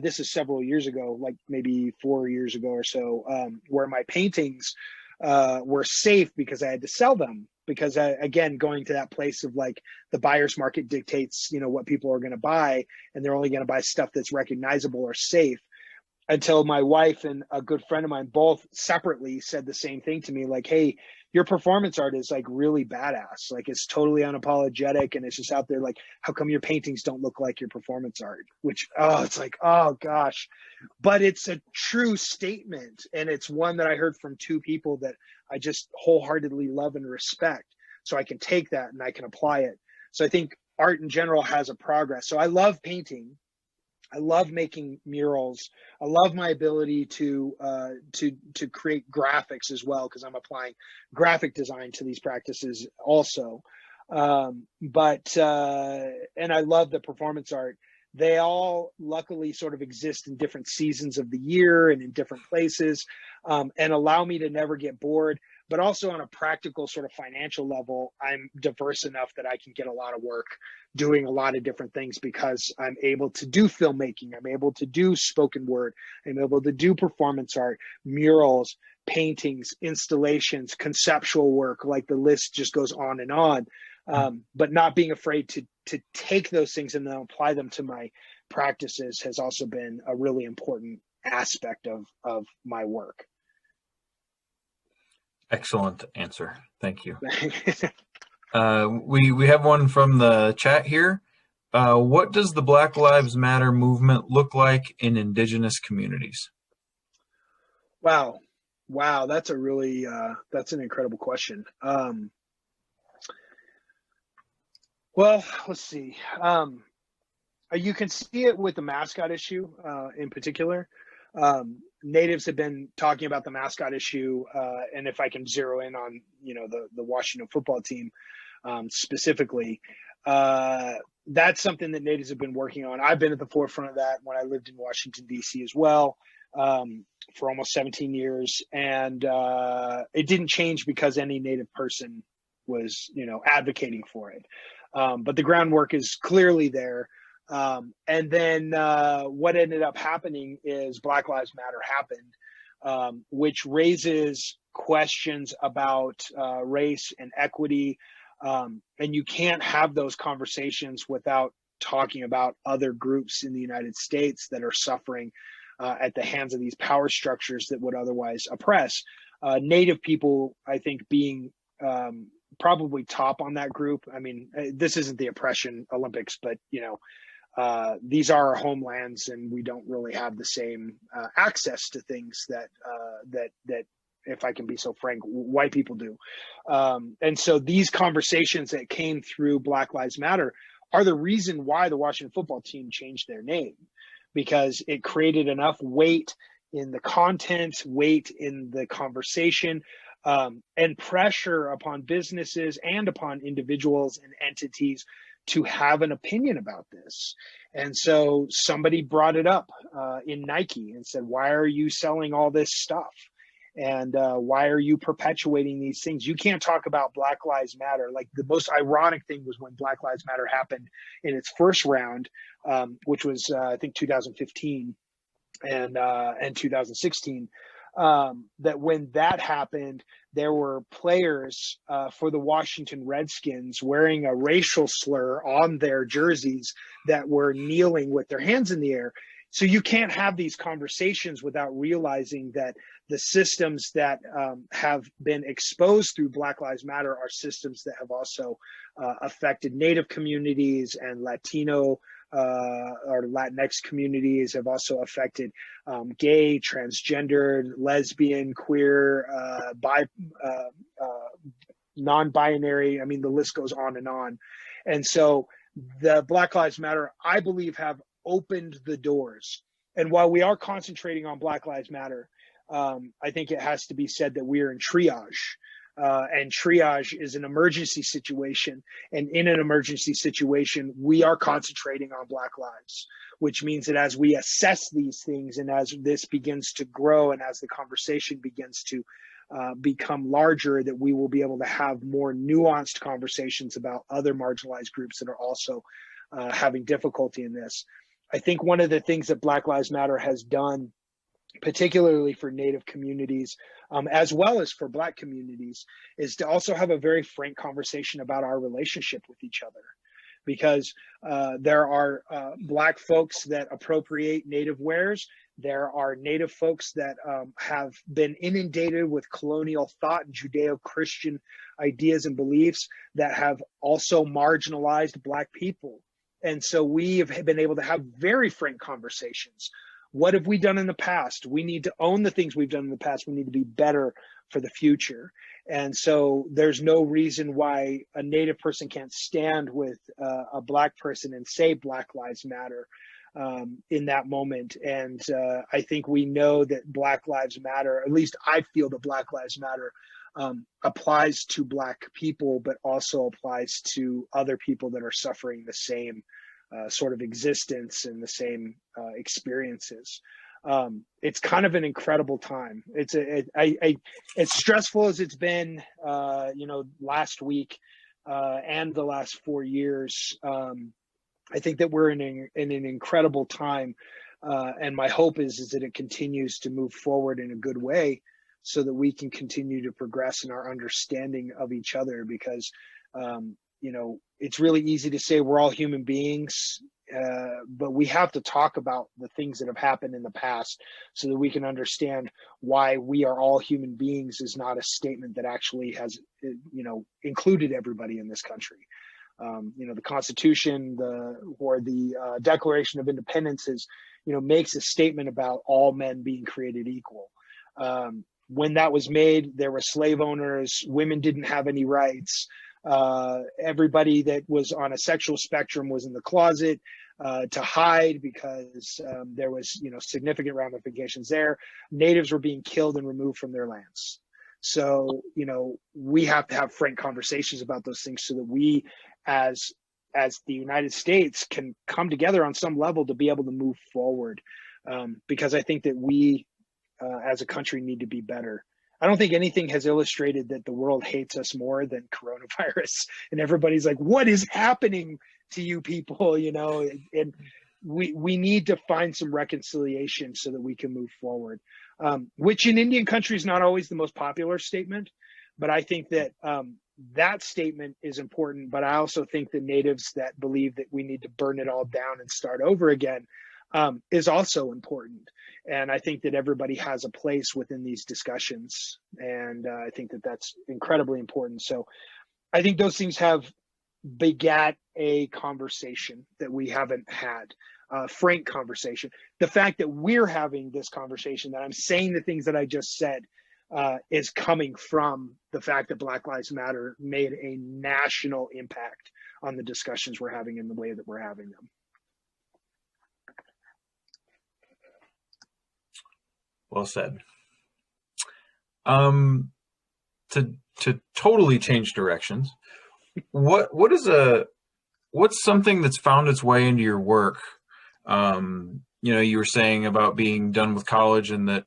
this is several years ago, like maybe 4 years ago or so, where my paintings were safe because I had to sell them. Because again, going to that place of, like, the buyer's market dictates, you know, what people are going to buy, and they're only going to buy stuff that's recognizable or safe. Until my wife and a good friend of mine both separately said the same thing to me, like, hey, your performance art is, like, really badass. Like, it's totally unapologetic, and it's just out there. Like, how come your paintings don't look like your performance art? Which, it's like, oh gosh. But it's a true statement, and it's one that I heard from two people that I just wholeheartedly love and respect. So I can take that and I can apply it. So I think art in general has a progress. So I love painting. I love making murals. I love my ability to create graphics as well, because I'm applying graphic design to these practices also. And I love the performance art. They all luckily sort of exist in different seasons of the year and in different places, and allow me to never get bored. But also on a practical sort of financial level, I'm diverse enough that I can get a lot of work doing a lot of different things, because I'm able to do filmmaking, I'm able to do spoken word, I'm able to do performance art, murals, paintings, installations, conceptual work, like the list just goes on and on. But not being afraid to take those things and then apply them to my practices has also been a really important aspect of my work. Excellent answer. Thank you. We have one from the chat here. What does the Black Lives Matter movement look like in Indigenous communities? Wow, that's a really that's an incredible question. Well, let's see. You can see it with the mascot issue in particular. Natives have been talking about the mascot issue, and if I can zero in on, you know, the Washington football team specifically, that's something that Natives have been working on. I've been at the forefront of that when I lived in Washington, D.C. as well, for almost 17 years, and it didn't change because any Native person was, you know, advocating for it. But the groundwork is clearly there. And then what ended up happening is Black Lives Matter happened, which raises questions about race and equity. And you can't have those conversations without talking about other groups in the United States that are suffering at the hands of these power structures that would otherwise oppress. Native people, I think, being probably top on that group. I mean, this isn't the oppression Olympics, but, you know, these are our homelands, and we don't really have the same access to things that if I can be so frank, white people do. And so these conversations that came through Black Lives Matter are the reason why the Washington football team changed their name, because it created enough weight in the content, weight in the conversation, and pressure upon businesses and upon individuals and entities to have an opinion about this. And so somebody brought it up in Nike and said, why are you selling all this stuff? And why are you perpetuating these things? You can't talk about Black Lives Matter. Like, the most ironic thing was when Black Lives Matter happened in its first round, which was I think 2015 and 2016. That when that happened, there were players for the Washington Redskins wearing a racial slur on their jerseys that were kneeling with their hands in the air. So you can't have these conversations without realizing that the systems that have been exposed through Black Lives Matter are systems that have also affected Native communities and Latino or Latinx communities, have also affected gay, transgendered, lesbian, queer, non-binary. I mean, the list goes on and on. And so the Black Lives Matter, I believe, have opened the doors. And while we are concentrating on Black Lives Matter, I think it has to be said that we are in triage. And triage is an emergency situation. And in an emergency situation, we are concentrating on Black lives, which means that as we assess these things and as this begins to grow and as the conversation begins to become larger, that we will be able to have more nuanced conversations about other marginalized groups that are also having difficulty in this. I think one of the things that Black Lives Matter has done, particularly for Native communities, as well as for Black communities, is to also have a very frank conversation about our relationship with each other. Because there are Black folks that appropriate Native wares. There are Native folks that have been inundated with colonial thought and Judeo-Christian ideas and beliefs that have also marginalized Black people. And so we have been able to have very frank conversations. What have we done in the past? We need to own the things we've done in the past. We need to be better for the future. And so there's no reason why a Native person can't stand with a Black person and say Black Lives Matter in that moment. And I think we know that Black Lives Matter, at least I feel that Black Lives Matter applies to Black people, but also applies to other people that are suffering the same sort of existence and the same experiences. It's kind of an incredible time. It's as stressful as it's been, last week and the last 4 years. I think that we're in an incredible time, and my hope is that it continues to move forward in a good way, so that we can continue to progress in our understanding of each other. Because it's really easy to say we're all human beings, but we have to talk about the things that have happened in the past so that we can understand why we are all human beings is not a statement that actually has, included everybody in this country. The Constitution, the Declaration of Independence makes a statement about all men being created equal. When that was made, there were slave owners, women didn't have any rights. Everybody that was on a sexual spectrum was in the closet to hide because there was, significant ramifications there. Natives were being killed and removed from their lands. So, we have to have frank conversations about those things so that we, as the United States, can come together on some level to be able to move forward. Because I think that we, as a country, need to be better. I don't think anything has illustrated that the world hates us more than coronavirus. And everybody's like, what is happening to you people? And we need to find some reconciliation so that we can move forward, which in Indian country is not always the most popular statement. But I think that that statement is important. But I also think the natives that believe that we need to burn it all down and start over again is also important. And I think that everybody has a place within these discussions. And I think that that's incredibly important. So I think those things have begat a conversation that we haven't had, frank conversation. The fact that we're having this conversation, that I'm saying the things that I just said, is coming from the fact that Black Lives Matter made a national impact on the discussions we're having in the way that we're having them. Well said. To totally change directions, what's something that's found its way into your work? You were saying about being done with college and that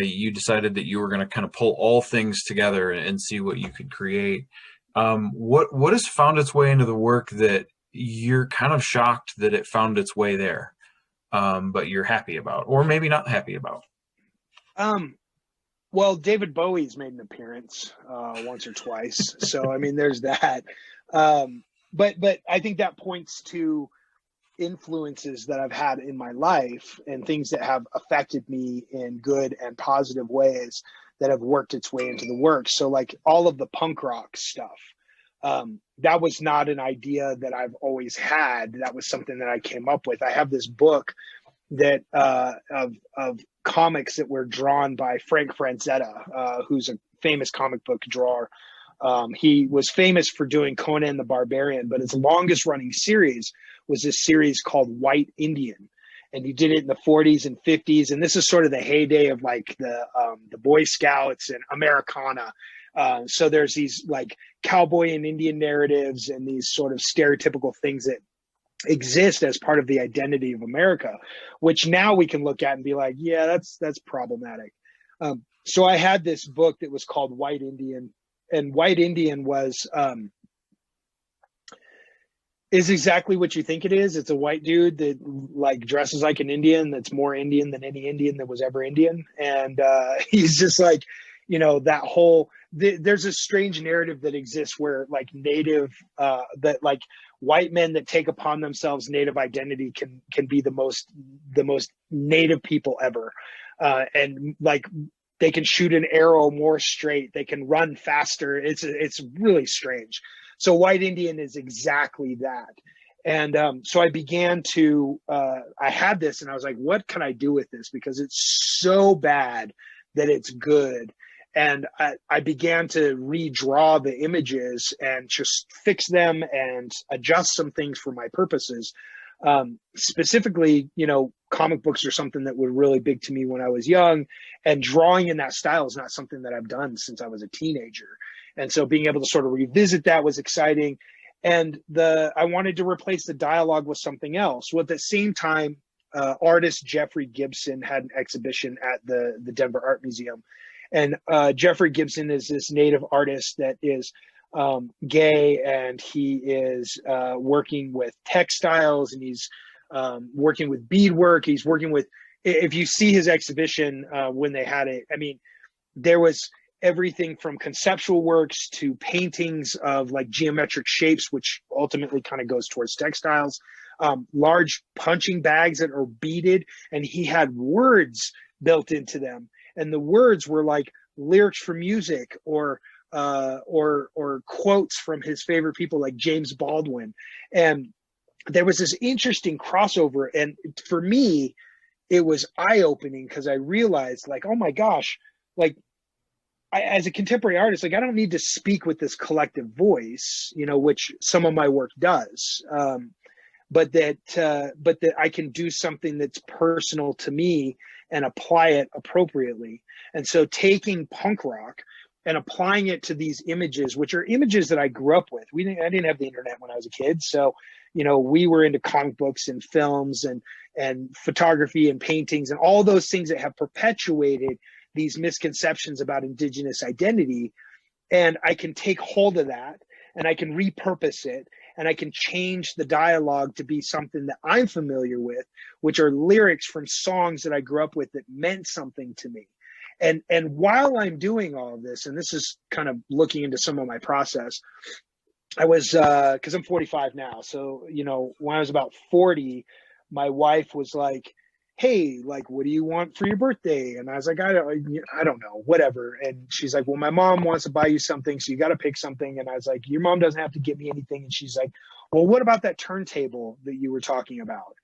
you decided that you were going to kind of pull all things together and see what you could create. What has found its way into the work that you're kind of shocked that it found its way there, but you're happy about, or maybe not happy about? Well, David Bowie's made an appearance once or twice, so I mean, there's that. But I think that points to influences that I've had in my life and things that have affected me in good and positive ways that have worked its way into the work. So like all of the punk rock stuff, that was not an idea that I've always had. That was something that I came up with. I have this book that of comics that were drawn by Frank Franzetta, who's a famous comic book drawer. He was famous for doing Conan the Barbarian, but his longest running series was this series called White Indian. And he did it in the 40s and 50s. And this is sort of the heyday of like the Boy Scouts and Americana. So there's these like cowboy and Indian narratives and these sort of stereotypical things that exist as part of the identity of America, which now we can look at and be like, yeah, that's problematic. So I had this book that was called White Indian, and White Indian is exactly what you think it is. It's a white dude that like dresses like an Indian, that's more Indian than any Indian that was ever Indian. And he's just like, that whole, there's a strange narrative that exists where like native, that like white men that take upon themselves native identity can be the most native people ever. And like, they can shoot an arrow more straight. They can run faster. It's really strange. So White Indian is exactly that. And so I began to, I had this and I was like, what can I do with this? Because it's so bad that it's good. And I began to redraw the images and just fix them and adjust some things for my purposes. Specifically, comic books are something that was really big to me when I was young, and drawing in that style is not something that I've done since I was a teenager. And so being able to sort of revisit that was exciting. And I wanted to replace the dialogue with something else. Well, at the same time, artist Jeffrey Gibson had an exhibition at the Denver Art Museum. And Jeffrey Gibson is this native artist that is gay, and he is working with textiles, and he's working with beadwork. He's working with, if you see his exhibition when they had it, I mean, there was everything from conceptual works to paintings of like geometric shapes, which ultimately kind of goes towards textiles, large punching bags that are beaded, and he had words built into them. And the words were like lyrics for music or quotes from his favorite people like James Baldwin. And there was this interesting crossover. And for me, it was eye-opening because I realized like, oh my gosh, like as a contemporary artist, like I don't need to speak with this collective voice, which some of my work does. But that I can do something that's personal to me and apply it appropriately. And so taking punk rock and applying it to these images, which are images that I grew up with. I didn't have the internet when I was a kid. So, we were into comic books and films and photography and paintings and all those things that have perpetuated these misconceptions about Indigenous identity. And I can take hold of that and I can repurpose it, and I can change the dialogue to be something that I'm familiar with, which are lyrics from songs that I grew up with that meant something to me. And while I'm doing all of this, and this is kind of looking into some of my process, I was, because I'm 45 now. So, when I was about 40, my wife was like, hey, like, what do you want for your birthday? And I was like, I don't know, whatever. And she's like, well, my mom wants to buy you something, so you got to pick something. And I was like, your mom doesn't have to get me anything. And she's like, well, what about that turntable that you were talking about?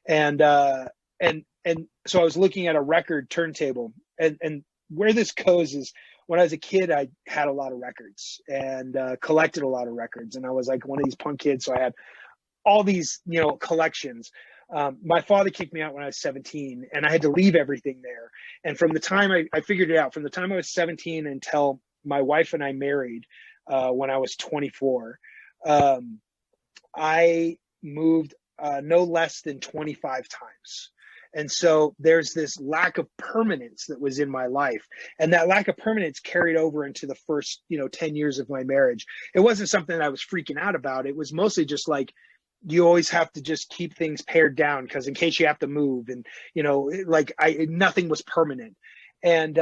And so I was looking at a record turntable, and where this goes is, when I was a kid, I had a lot of records and collected a lot of records. And I was like one of these punk kids, so I had all these, collections. My father kicked me out when I was 17, and I had to leave everything there. And from the time I figured it out, from the time I was 17 until my wife and I married, when I was 24, I moved no less than 25 times. And so there's this lack of permanence that was in my life. And that lack of permanence carried over into the first, 10 years of my marriage. It wasn't something that I was freaking out about. It was mostly just like, you always have to just keep things pared down, because in case you have to move, and, nothing was permanent. And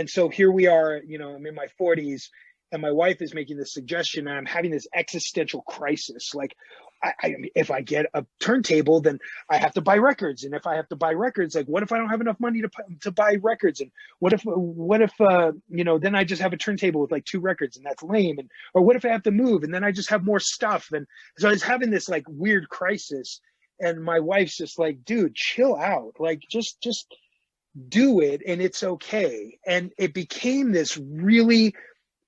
so here we are, I'm in my 40s, and my wife is making this suggestion, and I'm having this existential crisis. Like, if I get a turntable, then I have to buy records. And if I have to buy records, like, what if I don't have enough money to buy records? And what if then I just have a turntable with like 2 records, and that's lame. And, or what if I have to move, and then I just have more stuff? And so I was having this like weird crisis, and my wife's just like, dude, chill out. Like, just do it, and it's okay. And it became this really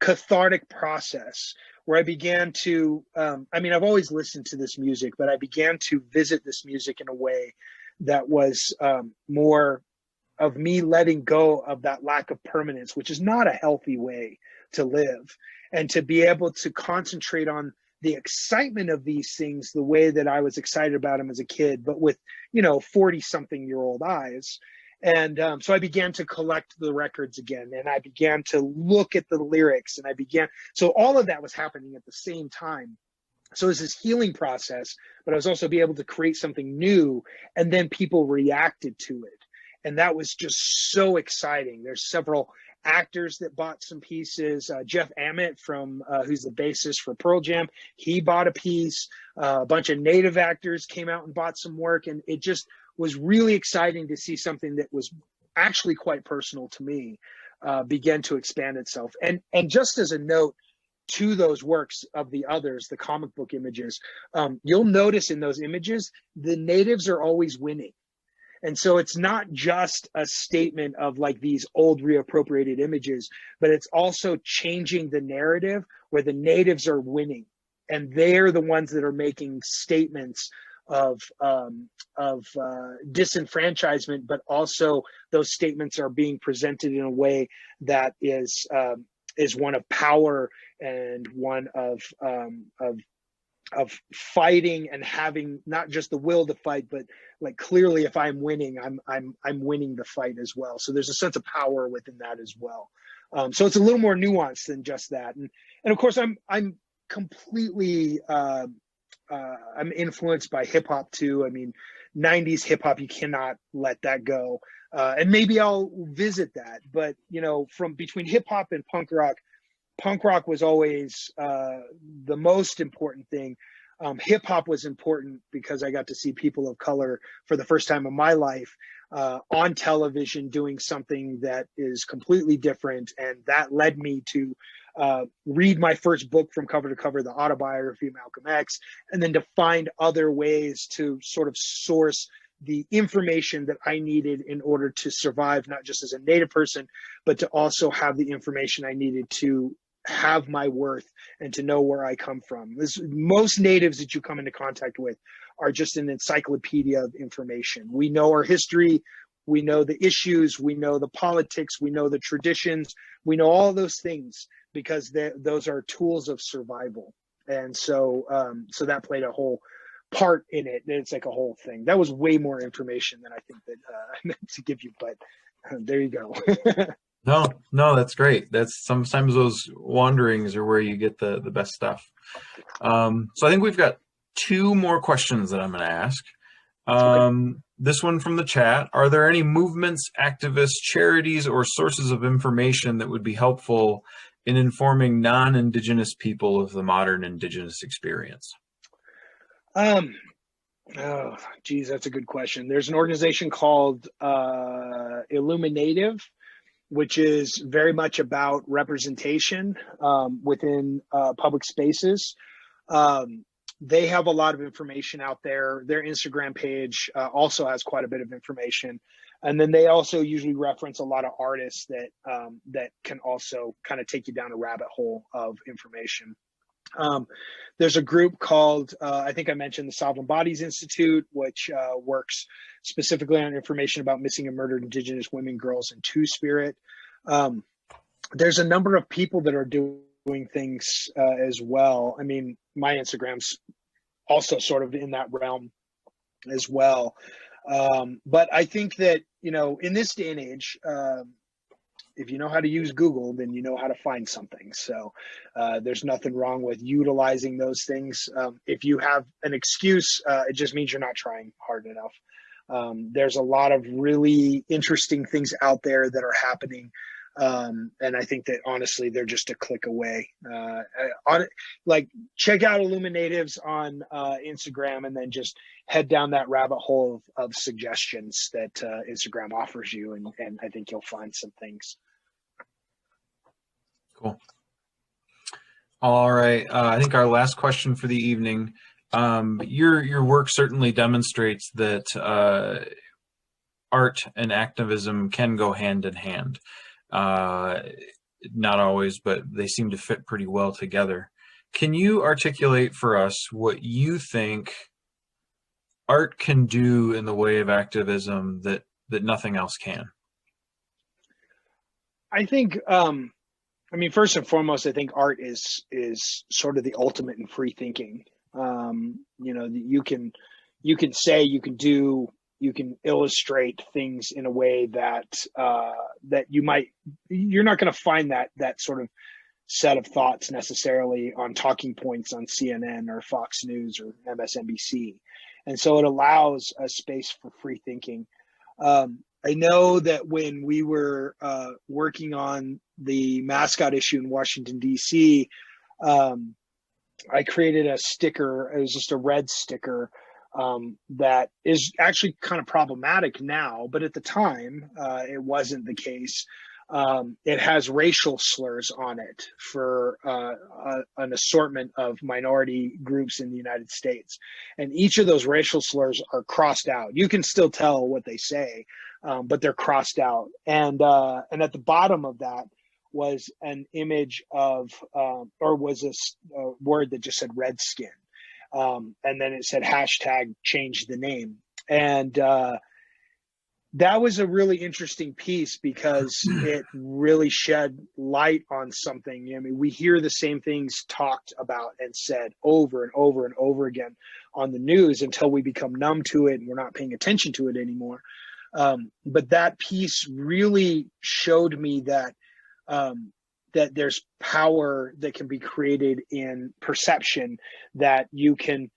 cathartic process where I began to, I've always listened to this music, but I began to visit this music in a way that was more of me letting go of that lack of permanence, which is not a healthy way to live, and to be able to concentrate on the excitement of these things the way that I was excited about them as a kid, but with, 40-something-year-old eyes. And so I began to collect the records again, and I began to look at the lyrics, and so all of that was happening at the same time. So it was this healing process, but I was also be able to create something new, and then people reacted to it. And that was just so exciting. There's several actors that bought some pieces. Jeff Ament, who's the bassist for Pearl Jam, he bought a piece. A bunch of native actors came out and bought some work, and it just was really exciting to see something that was actually quite personal to me begin to expand itself. And just as a note to those works of the others, the comic book images, you'll notice in those images, the natives are always winning. And so it's not just a statement of like these old reappropriated images, but it's also changing the narrative where the natives are winning. And they're the ones that are making statements of disenfranchisement, but also those statements are being presented in a way that is one of power, and one of fighting, and having not just the will to fight, but like clearly, if I'm winning, I'm winning the fight as well. So there's a sense of power within that as well. So it's a little more nuanced than just that. And of course, I'm completely I'm influenced by hip hop too. I mean, 90s hip hop, you cannot let that go. And maybe I'll visit that, but from between hip hop and punk rock was always the most important thing. Hip hop was important because I got to see people of color for the first time in my life on television doing something that is completely different. And that led me to read my first book from cover to cover, the autobiography of Malcolm X, and then to find other ways to sort of source the information that I needed in order to survive, not just as a Native person, but to also have the information I needed to have my worth and to know where I come from. Most natives that you come into contact with are just an encyclopedia of information. We know our history, we know the issues, we know the politics, we know the traditions, we know all those things because those are tools of survival. And so that played a whole part in it. It's like a whole thing. That was way more information than I think that I meant to give you, but there you go. No, that's great. That's sometimes those wanderings are where you get the best stuff. So I think we've got 2 more questions that I'm going to ask. Okay. This one from the chat. Are there any movements, activists, charities, or sources of information that would be helpful in informing non-Indigenous people of the modern Indigenous experience? Oh, geez, that's a good question. There's an organization called Illuminative, which is very much about representation within public spaces. Um, they have a lot of information out there. Their Instagram page also has quite a bit of information, and then they also usually reference a lot of artists that can also kind of take you down a rabbit hole of information. Um, there's a group called, I think I mentioned the Sovereign Bodies Institute, which works specifically on information about missing and murdered Indigenous women, girls, and Two Spirit. Um, there's a number of people that are doing things as well. I mean, my Instagram's also sort of in that realm as well. But I think that, you know, in this day and age, if you know how to use Google, then you know how to find something. So there's nothing wrong with utilizing those things. If you have an excuse, it just means you're not trying hard enough. There's a lot of really interesting things out there that are happening. And I think that honestly, they're just a click away. Like check out Illuminatives on Instagram, and then just head down that rabbit hole of suggestions that Instagram offers you, and I think you'll find some things. Cool. All right. I think our last question for the evening. Your work certainly demonstrates that art and activism can go hand in hand. Not always, but they seem to fit pretty well together. Can you articulate for us what you think art can do in the way of activism that nothing else can? I think, I mean, first and foremost, I think art is sort of the ultimate in free thinking. You know, you can say, you can do, you can illustrate things in a way that that you're not going to find that sort of set of thoughts necessarily on talking points on CNN or Fox News or MSNBC. And so it allows a space for free thinking. I know that when we were working on the mascot issue in Washington, D.C., I created a sticker. It was just a red sticker that is actually kind of problematic now, but at the time, it wasn't the case. It has racial slurs on it for an assortment of minority groups in the United States. And each of those racial slurs are crossed out. You can still tell what they say, but they're crossed out. And at the bottom of that was an image of, or was a word that just said Redskin. And then it said hashtag change the name. And that was a really interesting piece because it really shed light on something. I mean, we hear the same things talked about and said over and over and over again on the news until we become numb to it and we're not paying attention to it anymore. But that piece really showed me that that there's power that can be created in perception, that you can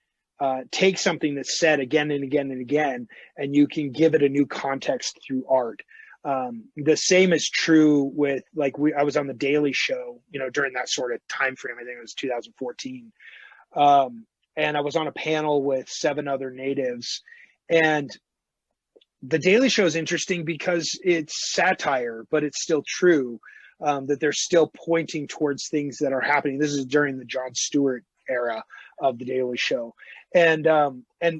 take something that's said again and again and again, and you can give it a new context through art. The same is true with, like, I was on the Daily Show, you know, during that sort of time frame. I think it was 2014, and I was on a panel with 7 other natives. And the Daily Show is interesting because it's satire, but it's still true. That they're still pointing towards things that are happening. This is during the Jon Stewart era of the Daily Show. And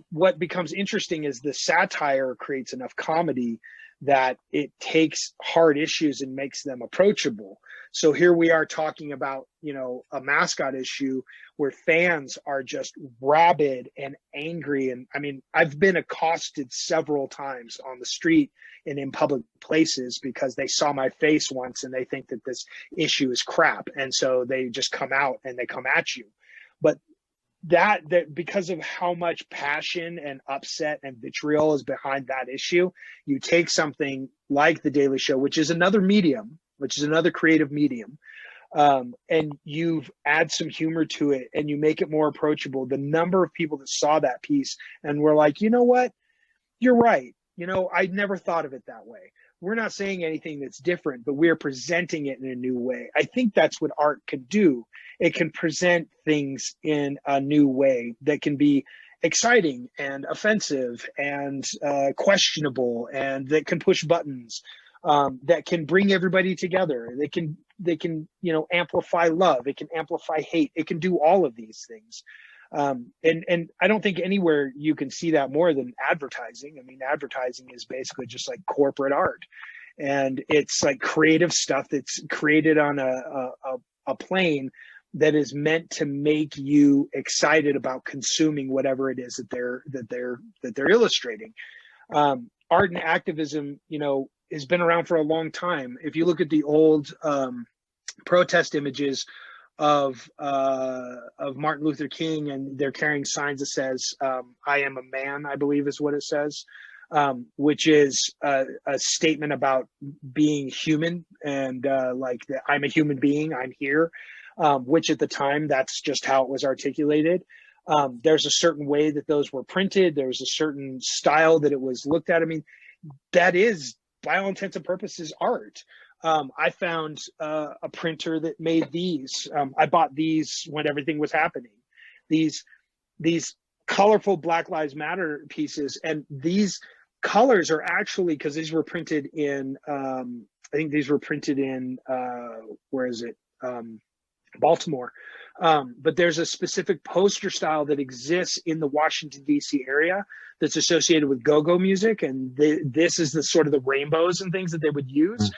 what becomes interesting is the satire creates enough comedy that it takes hard issues and makes them approachable. So here we are talking about, you know, a mascot issue where fans are just rabid and angry. And I mean, I've been accosted several times on the street and in public places because they saw my face once and they think that this issue is crap. And so they just come out and they come at you. But that because of how much passion and upset and vitriol is behind that issue, you take something like the Daily Show, which is another medium, which is another creative medium, and you've add some humor to it and you make it more approachable. The number of people that saw that piece and were like, you know what, you're right. You know, I never thought of it that way. We're not saying anything that's different, but we're presenting it in a new way. I think that's what art can do. It can present things in a new way that can be exciting and offensive and questionable, and that can push buttons, that can bring everybody together. They can amplify love. It can amplify hate. It can do all of these things. And I don't think anywhere you can see that more than advertising. I mean, advertising is basically just like corporate art, and it's like creative stuff that's created on a plane that is meant to make you excited about consuming whatever it is that they're illustrating. Art and activism, has been around for a long time. If you look at the old protest images of Martin Luther King, and they're carrying signs that says "I am a man," I believe is what it says, which is a statement about being human, and like I'm a human being, I'm here, which at the time that's just how it was articulated. There's a certain way that those were printed. There was a certain style that it was looked at. I mean, that is, by all intents and purposes, art. I found a printer that made these. I bought these when everything was happening. These colorful Black Lives Matter pieces, and these colors are actually, because these were printed in, I think these were printed in, where is it? Baltimore. But there's a specific poster style that exists in the Washington, D.C. area that's associated with go-go music. And this is the sort of the rainbows and things that they would use.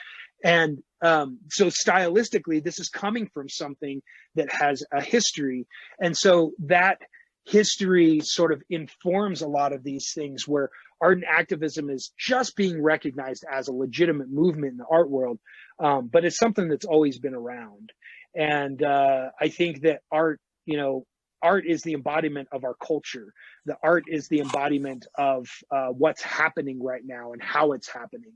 And so stylistically, this is coming from something that has a history. And so that history sort of informs a lot of these things, where art and activism is just being recognized as a legitimate movement in the art world. But it's something that's always been around. And I think that art is the embodiment of our culture. The art is the embodiment of what's happening right now and how it's happening.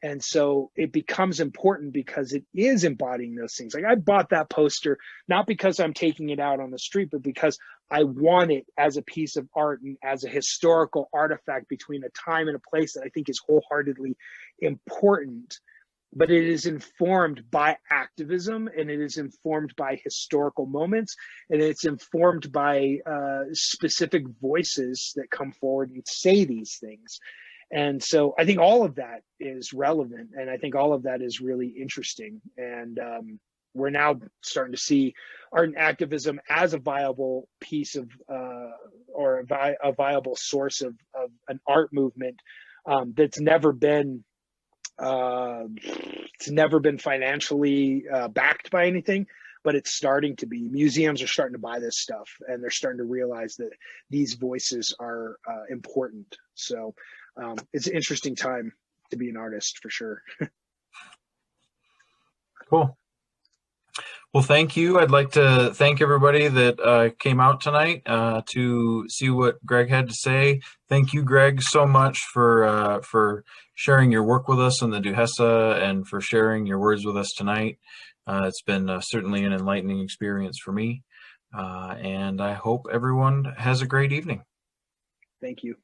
And so it becomes important because it is embodying those things. Like, I bought that poster, not because I'm taking it out on the street, but because I want it as a piece of art and as a historical artifact between a time and a place that I think is wholeheartedly important. But it is informed by activism, and it is informed by historical moments, and it's informed by specific voices that come forward and say these things. And so I think all of that is relevant, and I think all of that is really interesting. And we're now starting to see art and activism as a viable piece of, or a viable source of an art movement that's never been financially backed by anything, but it's starting to be. Museums are starting to buy this stuff, and they're starting to realize that these voices are important. So it's an interesting time to be an artist, for sure. Cool. Well, thank you. I'd like to thank everybody that came out tonight to see what Gregg had to say. Thank you, Gregg, so much for sharing your work with us on the Duhesa, and for sharing your words with us tonight. It's been certainly an enlightening experience for me, and I hope everyone has a great evening. Thank you.